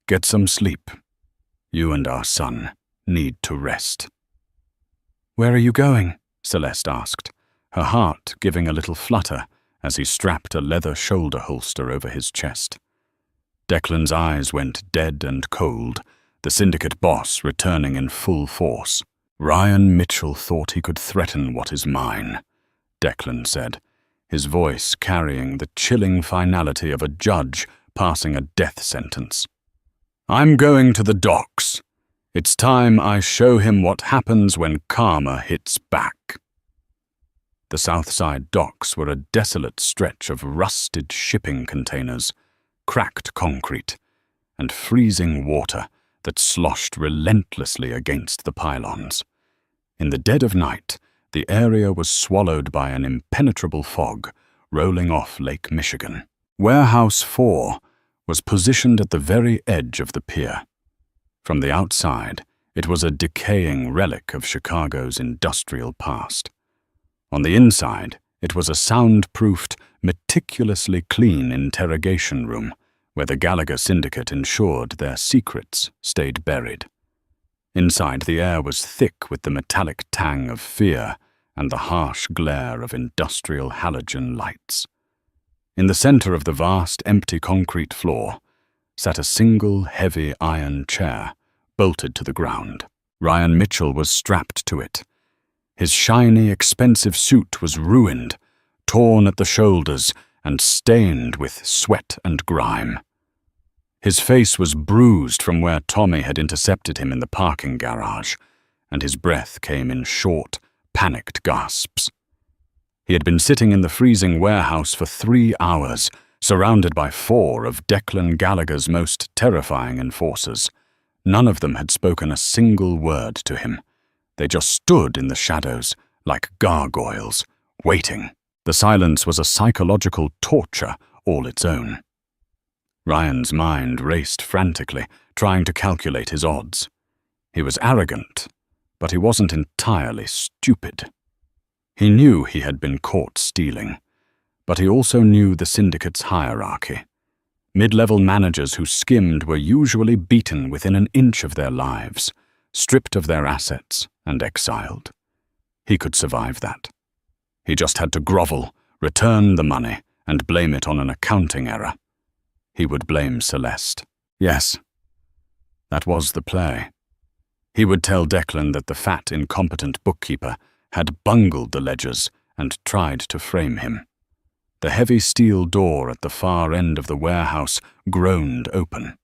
"Get some sleep. You and our son need to rest." "Where are you going?" Celeste asked, her heart giving a little flutter as he strapped a leather shoulder holster over his chest. Declan's eyes went dead and cold, the syndicate boss returning in full force. "Ryan Mitchell thought he could threaten what is mine," Declan said, his voice carrying the chilling finality of a judge passing a death sentence. "I'm going to the docks. It's time I show him what happens when karma hits back." The Southside docks were a desolate stretch of rusted shipping containers, cracked concrete, and freezing water that sloshed relentlessly against the pylons. In the dead of night, the area was swallowed by an impenetrable fog rolling off Lake Michigan. Warehouse 4 was positioned at the very edge of the pier. From the outside, it was a decaying relic of Chicago's industrial past. On the inside, it was a soundproofed, meticulously clean interrogation room where the Gallagher syndicate ensured their secrets stayed buried. Inside, the air was thick with the metallic tang of fear and the harsh glare of industrial halogen lights. In the center of the vast, empty concrete floor sat a single, heavy iron chair, bolted to the ground. Ryan Mitchell was strapped to it. His shiny, expensive suit was ruined, torn at the shoulders and stained with sweat and grime. His face was bruised from where Tommy had intercepted him in the parking garage, and his breath came in short, panicked gasps. He had been sitting in the freezing warehouse for 3 hours, surrounded by 4 of Declan Gallagher's most terrifying enforcers. None of them had spoken a single word to him. They just stood in the shadows, like gargoyles, waiting. The silence was a psychological torture all its own. Ryan's mind raced frantically, trying to calculate his odds. He was arrogant, but he wasn't entirely stupid. He knew he had been caught stealing, but he also knew the syndicate's hierarchy. Mid-level managers who skimmed were usually beaten within an inch of their lives, stripped of their assets, and exiled. He could survive that. He just had to grovel, return the money, and blame it on an accounting error. He would blame Celeste. Yes, that was the play. He would tell Declan that the fat, incompetent bookkeeper had bungled the ledgers and tried to frame him. The heavy steel door at the far end of the warehouse groaned open.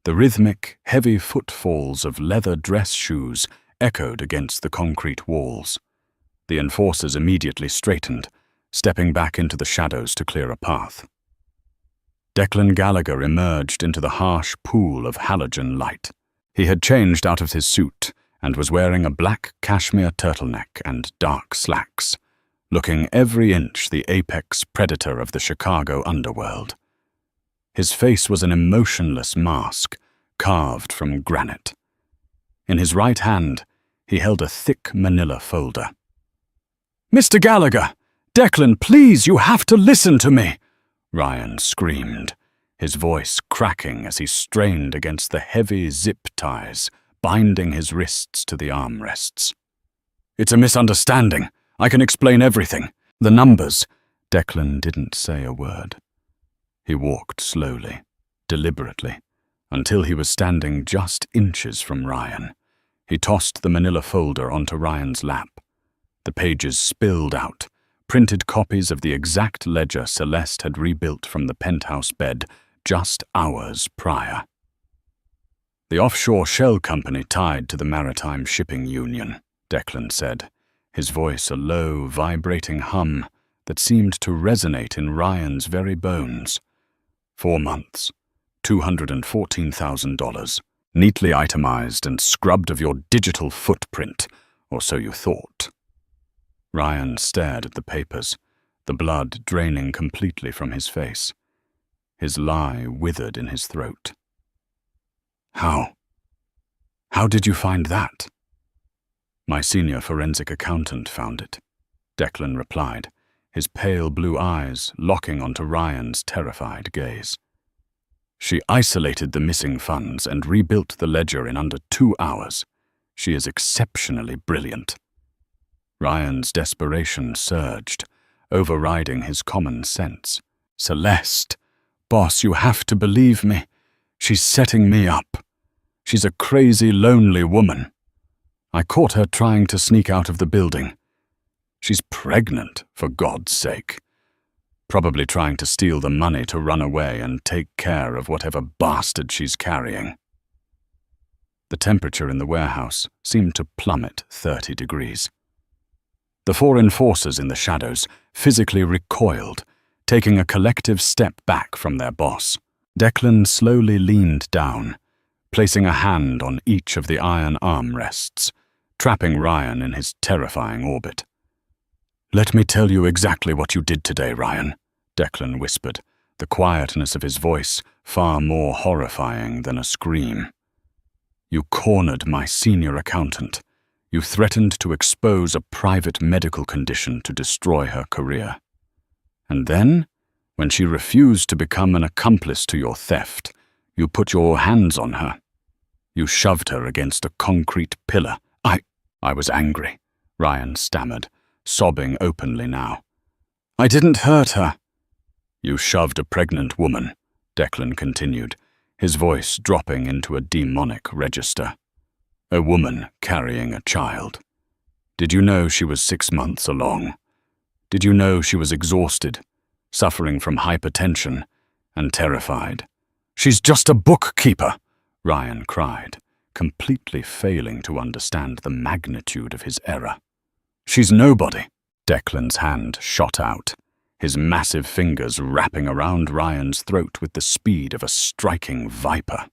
The rhythmic, heavy footfalls of leather dress shoes echoed against the concrete walls. The enforcers immediately straightened, stepping back into the shadows to clear a path. Declan Gallagher emerged into the harsh pool of halogen light. He had changed out of his suit and was wearing a black cashmere turtleneck and dark slacks, looking every inch the apex predator of the Chicago underworld. His face was an emotionless mask, carved from granite. In his right hand, he held a thick manila folder. "Mr. Gallagher! Declan, please, you have to listen to me!" Ryan screamed, his voice cracking as he strained against the heavy zip ties binding his wrists to the armrests. "It's a misunderstanding. I can explain everything. The numbers." Declan didn't say a word. He walked slowly, deliberately, until he was standing just inches from Ryan. He tossed the manila folder onto Ryan's lap. The pages spilled out, printed copies of the exact ledger Celeste had rebuilt from the penthouse bed just hours prior. "The offshore shell company tied to the Maritime Shipping Union," Declan said, his voice a low, vibrating hum that seemed to resonate in Ryan's very bones. 4 months, $214,000, neatly itemized and scrubbed of your digital footprint, or so you thought. Ryan stared at the papers, the blood draining completely from his face. His lie withered in his throat. How did you find that?" "My senior forensic accountant found it," Declan replied, his pale blue eyes locking onto Ryan's terrified gaze. "She isolated the missing funds and rebuilt the ledger in under 2 hours. She is exceptionally brilliant." Ryan's desperation surged, overriding his common sense. "Celeste, boss, you have to believe me. She's setting me up. She's a crazy, lonely woman. I caught her trying to sneak out of the building. She's pregnant, for God's sake. Probably trying to steal the money to run away and take care of whatever bastard she's carrying." The temperature in the warehouse seemed to plummet 30 degrees. The 4 enforcers in the shadows physically recoiled, taking a collective step back from their boss. Declan slowly leaned down, placing a hand on each of the iron armrests, trapping Ryan in his terrifying orbit. "Let me tell you exactly what you did today, Ryan," Declan whispered, the quietness of his voice far more horrifying than a scream. "You cornered my senior accountant. You threatened to expose a private medical condition to destroy her career. And then, when she refused to become an accomplice to your theft, you put your hands on her. You shoved her against a concrete pillar. I was angry," Ryan stammered, sobbing openly now. "I didn't hurt her." "You shoved a pregnant woman," Declan continued, his voice dropping into a demonic register. "A woman carrying a child. Did you know she was 6 months along? Did you know she was exhausted, suffering from hypertension, and terrified?" "She's just a bookkeeper," Ryan cried, completely failing to understand the magnitude of his error. "She's nobody." Declan's hand shot out, his massive fingers wrapping around Ryan's throat with the speed of a striking viper.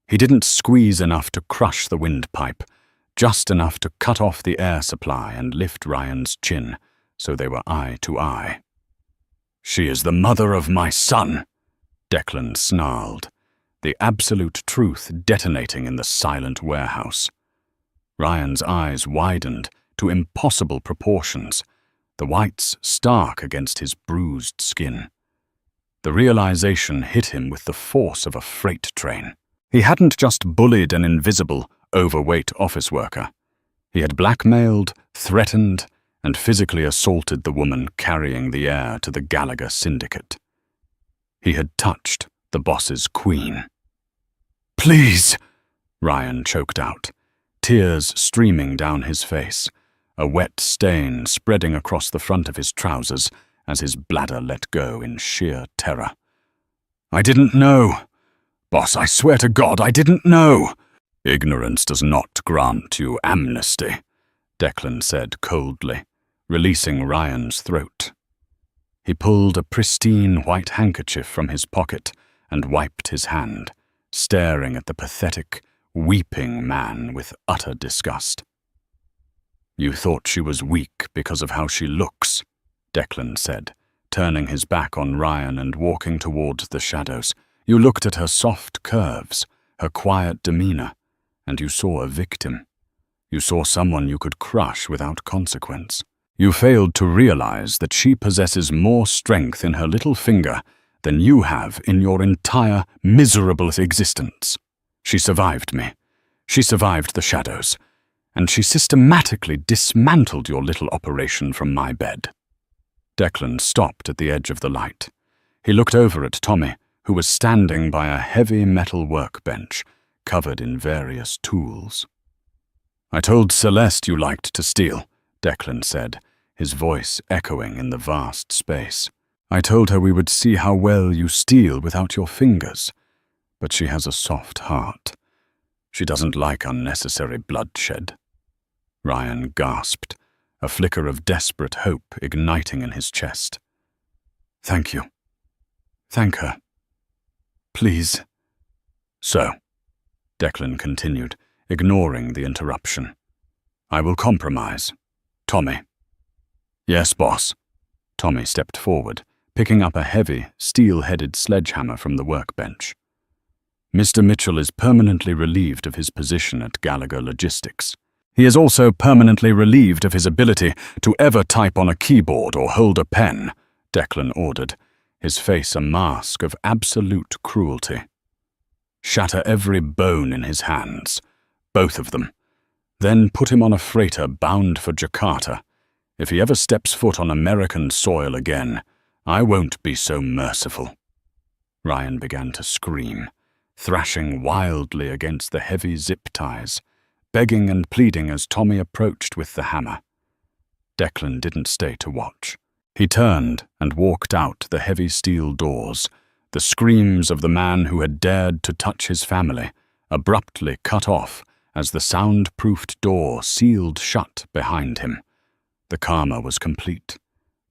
He didn't squeeze enough to crush the windpipe, just enough to cut off the air supply and lift Ryan's chin so they were eye to eye. "She is the mother of my son," Declan snarled, the absolute truth detonating in the silent warehouse. Ryan's eyes widened to impossible proportions, the whites stark against his bruised skin. The realization hit him with the force of a freight train. He hadn't just bullied an invisible, overweight office worker. He had blackmailed, threatened, and physically assaulted the woman carrying the heir to the Gallagher syndicate. He had touched the boss's queen. "Please," Ryan choked out, tears streaming down his face, a wet stain spreading across the front of his trousers as his bladder let go in sheer terror. "I didn't know. Boss, I swear to God, I didn't know." "Ignorance does not grant you amnesty," Declan said coldly, releasing Ryan's throat. He pulled a pristine white handkerchief from his pocket and wiped his hand, staring at the pathetic, weeping man with utter disgust. "You thought she was weak because of how she looks," Declan said, turning his back on Ryan and walking towards the shadows. "You looked at her soft curves, her quiet demeanor, and you saw a victim. You saw someone you could crush without consequence. You failed to realize that she possesses more strength in her little finger than you have in your entire miserable existence. She survived me. She survived the shadows, and she systematically dismantled your little operation from my bed." Declan stopped at the edge of the light. He looked over at Tommy, who was standing by a heavy metal workbench covered in various tools. "I told Celeste you liked to steal," Declan said, his voice echoing in the vast space. "I told her we would see how well you steal without your fingers. But she has a soft heart. She doesn't like unnecessary bloodshed." Ryan gasped, a flicker of desperate hope igniting in his chest. "Thank you. Thank her. Please." "So," Declan continued, ignoring the interruption, "I will compromise. Tommy." "Yes, boss." Tommy stepped forward, picking up a heavy, steel-headed sledgehammer from the workbench. "Mr. Mitchell is permanently relieved of his position at Gallagher Logistics. He is also permanently relieved of his ability to ever type on a keyboard or hold a pen," Declan ordered, his face a mask of absolute cruelty. "Shatter every bone in his hands, both of them. Then put him on a freighter bound for Jakarta. If he ever steps foot on American soil again, I won't be so merciful." Ryan began to scream, thrashing wildly against the heavy zip ties, begging and pleading as Tommy approached with the hammer. Declan didn't stay to watch. He turned and walked out the heavy steel doors, the screams of the man who had dared to touch his family, abruptly cut off as the sound-proofed door sealed shut behind him. The karma was complete.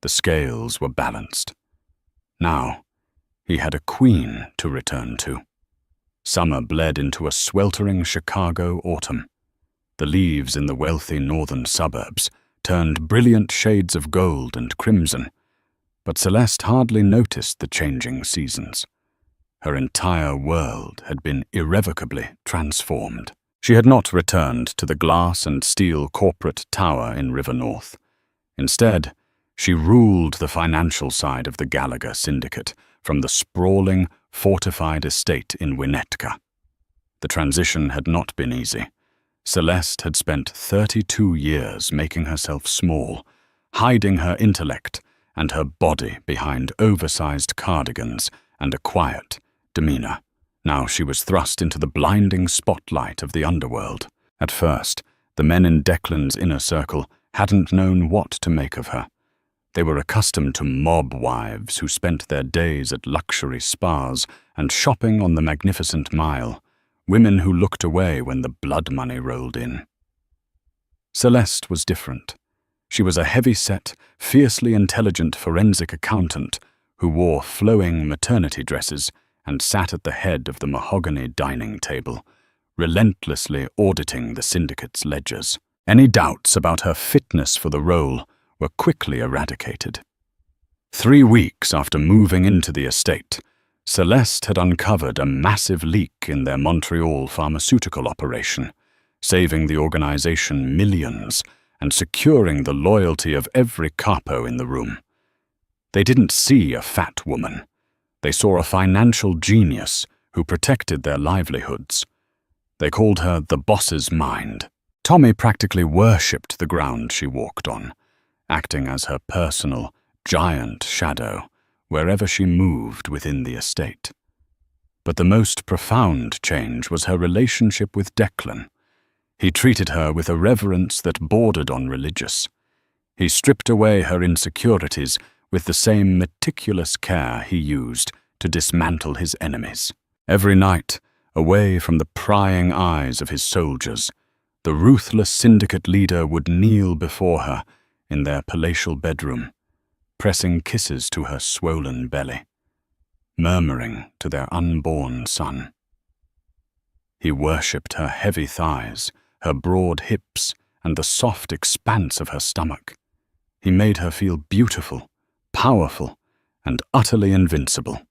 The scales were balanced. Now, he had a queen to return to. Summer bled into a sweltering Chicago autumn. The leaves in the wealthy northern suburbs turned brilliant shades of gold and crimson, but Celeste hardly noticed the changing seasons. Her entire world had been irrevocably transformed. She had not returned to the glass and steel corporate tower in River North. Instead, she ruled the financial side of the Gallagher syndicate from the sprawling, fortified estate in Winnetka. The transition had not been easy. Celeste had spent 32 years making herself small, hiding her intellect and her body behind oversized cardigans and a quiet demeanor. Now she was thrust into the blinding spotlight of the underworld. At first, the men in Declan's inner circle hadn't known what to make of her. They were accustomed to mob wives who spent their days at luxury spas and shopping on the Magnificent Mile, women who looked away when the blood money rolled in. Celeste was different. She was a heavy-set, fiercely intelligent forensic accountant who wore flowing maternity dresses and sat at the head of the mahogany dining table, relentlessly auditing the syndicate's ledgers. Any doubts about her fitness for the role were quickly eradicated. 3 weeks after moving into the estate, Celeste had uncovered a massive leak in their Montreal pharmaceutical operation, saving the organization millions and securing the loyalty of every capo in the room. They didn't see a fat woman. They saw a financial genius who protected their livelihoods. They called her the boss's mind. Tommy practically worshipped the ground she walked on, acting as her personal, giant shadow wherever she moved within the estate. But the most profound change was her relationship with Declan. He treated her with a reverence that bordered on religious. He stripped away her insecurities with the same meticulous care he used to dismantle his enemies. Every night, away from the prying eyes of his soldiers, the ruthless syndicate leader would kneel before her in their palatial bedroom, pressing kisses to her swollen belly, murmuring to their unborn son. He worshipped her heavy thighs, her broad hips, and the soft expanse of her stomach. He made her feel beautiful, powerful, and utterly invincible.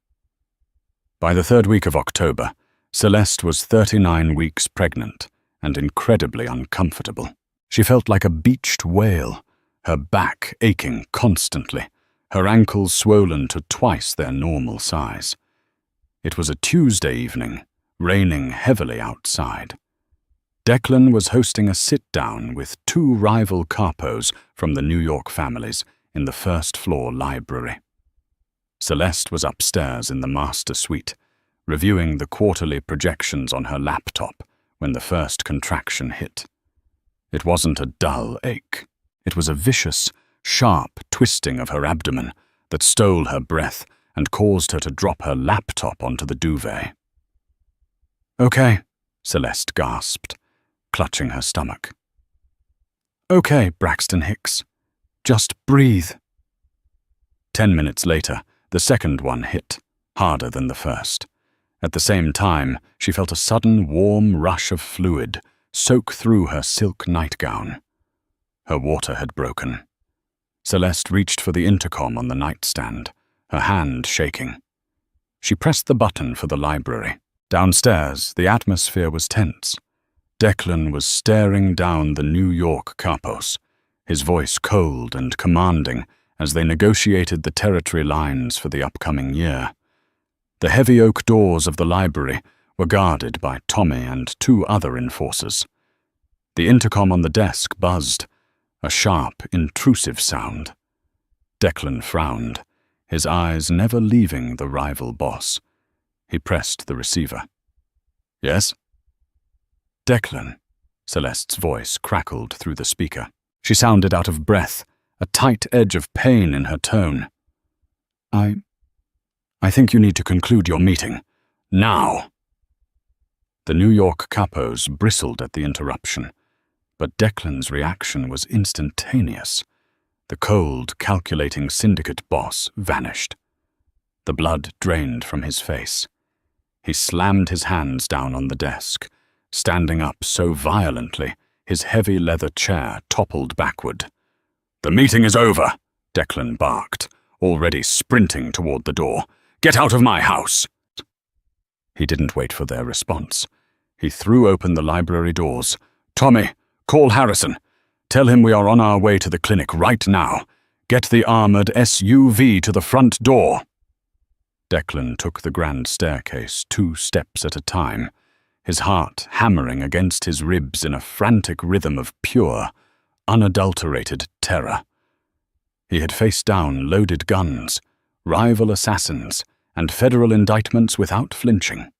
By the 3rd week of October, Celeste was 39 weeks pregnant and incredibly uncomfortable. She felt like a beached whale, her back aching constantly, her ankles swollen to twice their normal size. It was a Tuesday evening, raining heavily outside. Declan was hosting a sit-down with 2 rival capos from the New York families in the first-floor library. Celeste was upstairs in the master suite, reviewing the quarterly projections on her laptop when the first contraction hit. It wasn't a dull ache. It was a vicious, sharp twisting of her abdomen that stole her breath and caused her to drop her laptop onto the duvet. "Okay," Celeste gasped, clutching her stomach. "Okay, Braxton Hicks. Just breathe." 10 minutes later, the second one hit, harder than the first. At the same time, she felt a sudden warm rush of fluid soak through her silk nightgown. Her water had broken. Celeste reached for the intercom on the nightstand, her hand shaking. She pressed the button for the library. Downstairs, the atmosphere was tense. Declan was staring down the New York capos, his voice cold and commanding as they negotiated the territory lines for the upcoming year. The heavy oak doors of the library were guarded by Tommy and 2 other enforcers. The intercom on the desk buzzed, a sharp, intrusive sound. Declan frowned, his eyes never leaving the rival boss. He pressed the receiver. "Yes?" "Declan," Celeste's voice crackled through the speaker. She sounded out of breath, a tight edge of pain in her tone. I think you need to conclude your meeting. Now!" The New York capos bristled at the interruption, but Declan's reaction was instantaneous. The cold, calculating syndicate boss vanished. The blood drained from his face. He slammed his hands down on the desk, standing up so violently his heavy leather chair toppled backward. "The meeting is over," Declan barked, already sprinting toward the door. "Get out of my house!" He didn't wait for their response. He threw open the library doors. "Tommy, call Harrison. Tell him we are on our way to the clinic right now. Get the armored SUV to the front door." Declan took the grand staircase 2 steps at a time, his heart hammering against his ribs in a frantic rhythm of pure, unadulterated terror. He had faced down loaded guns, rival assassins, and federal indictments without flinching.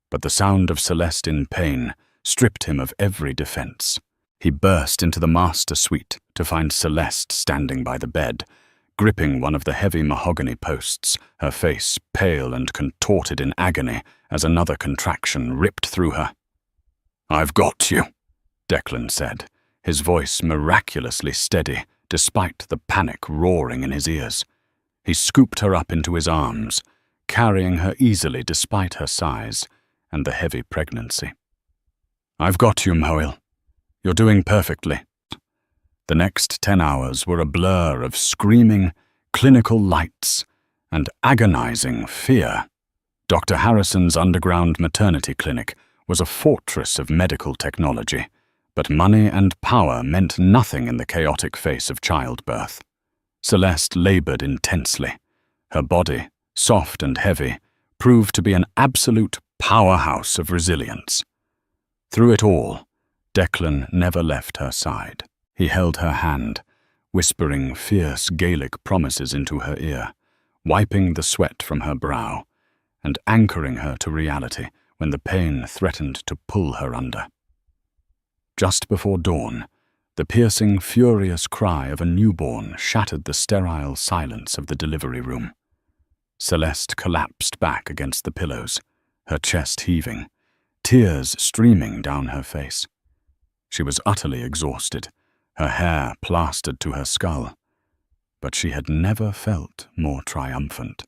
But the sound of Celeste in pain stripped him of every defense. He burst into the master suite to find Celeste standing by the bed, gripping one of the heavy mahogany posts, her face pale and contorted in agony as another contraction ripped through her. "I've got you," Declan said, his voice miraculously steady despite the panic roaring in his ears. He scooped her up into his arms, carrying her easily despite her size and the heavy pregnancy. "I've got you, Moel. You're doing perfectly." The next 10 hours were a blur of screaming, clinical lights and agonizing fear. Dr. Harrison's underground maternity clinic was a fortress of medical technology, but money and power meant nothing in the chaotic face of childbirth. Celeste labored intensely. Her body, soft and heavy, proved to be an absolute powerhouse of resilience. Through it all, Declan never left her side. He held her hand, whispering fierce Gaelic promises into her ear, wiping the sweat from her brow, and anchoring her to reality when the pain threatened to pull her under. Just before dawn, the piercing, furious cry of a newborn shattered the sterile silence of the delivery room. Celeste collapsed back against the pillows, her chest heaving, tears streaming down her face. She was utterly exhausted, her hair plastered to her skull. but she had never felt more triumphant.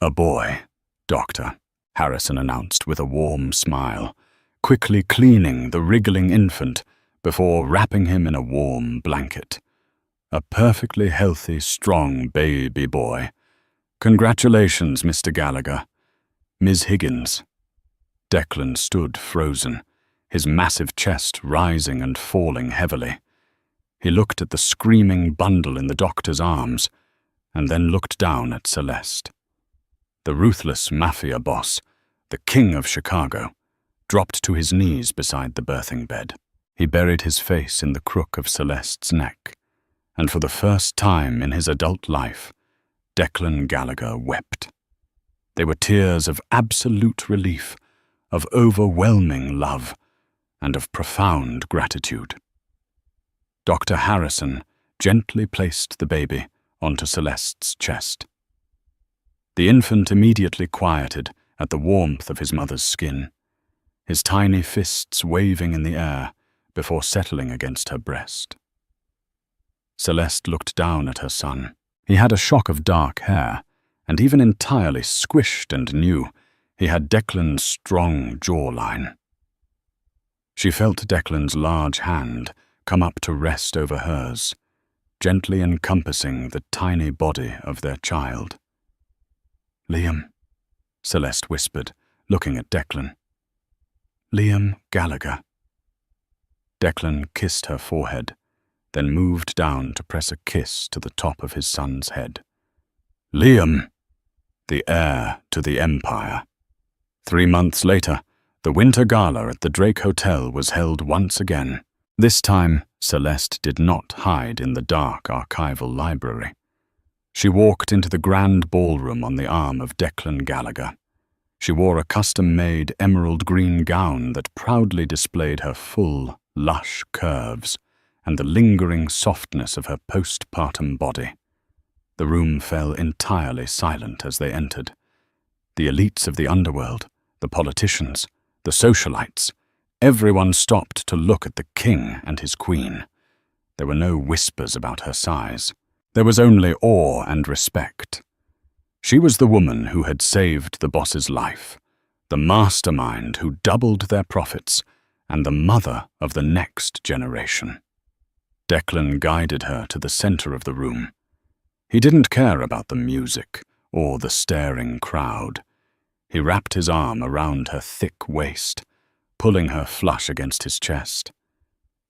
"A boy, Doctor," Harrison announced with a warm smile, quickly cleaning the wriggling infant before wrapping him in a warm blanket. "A perfectly healthy, strong baby boy. Congratulations, Mr. Gallagher. Ms. Higgins." Declan stood frozen, his massive chest rising and falling heavily. He looked at the screaming bundle in the doctor's arms, and then looked down at Celeste. The ruthless Mafia boss, the king of Chicago, dropped to his knees beside the birthing bed. He buried his face in the crook of Celeste's neck, and for the first time in his adult life, Declan Gallagher wept. They were tears of absolute relief, of overwhelming love, and of profound gratitude. Dr. Harrison gently placed the baby onto Celeste's chest. The infant immediately quieted at the warmth of his mother's skin, his tiny fists waving in the air before settling against her breast. Celeste looked down at her son. He had a shock of dark hair, and even entirely squished and new, he had Declan's strong jawline. She felt Declan's large hand come up to rest over hers, gently encompassing the tiny body of their child. "Liam," Celeste whispered, looking at Declan. "Liam Gallagher." Declan kissed her forehead, then moved down to press a kiss to the top of his son's head. "Liam, the heir to the Empire." 3 months later, the Winter Gala at the Drake Hotel was held once again. This time, Celeste did not hide in the dark archival library. She walked into the grand ballroom on the arm of Declan Gallagher. She wore a custom-made emerald green gown that proudly displayed her full, lush curves and the lingering softness of her postpartum body. The room fell entirely silent as they entered. The elites of the underworld, the politicians, the socialites, everyone stopped to look at the king and his queen. There were no whispers about her size. There was only awe and respect. She was the woman who had saved the boss's life, the mastermind who doubled their profits, and the mother of the next generation. Declan guided her to the center of the room. He didn't care about the music or the staring crowd. He wrapped his arm around her thick waist, pulling her flush against his chest.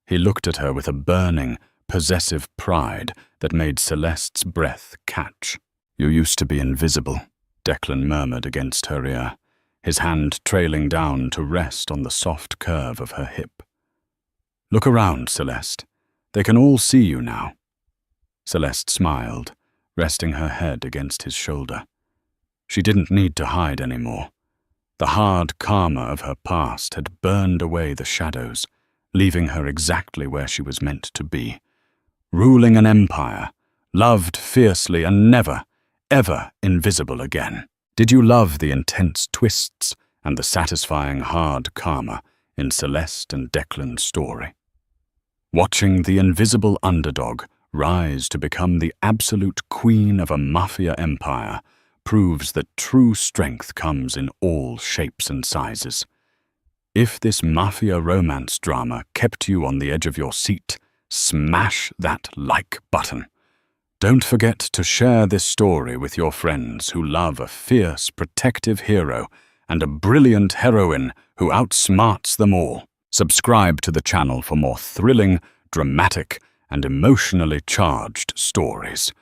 He looked at her with a burning, possessive pride that made Celeste's breath catch. "You used to be invisible," Declan murmured against her ear, his hand trailing down to rest on the soft curve of her hip. "Look around, Celeste. They can all see you now." Celeste smiled, resting her head against his shoulder. She didn't need to hide anymore. The hard karma of her past had burned away the shadows, leaving her exactly where she was meant to be, ruling an empire, loved fiercely and never, ever invisible again. Did you love the intense twists and the satisfying hard karma in Celeste and Declan's story? Watching the invisible underdog rise to become the absolute queen of a mafia empire proves that true strength comes in all shapes and sizes. If this mafia romance drama kept you on the edge of your seat, smash that like button. Don't forget to share this story with your friends who love a fierce, protective hero and a brilliant heroine who outsmarts them all. Subscribe to the channel for more thrilling, dramatic, and emotionally charged stories.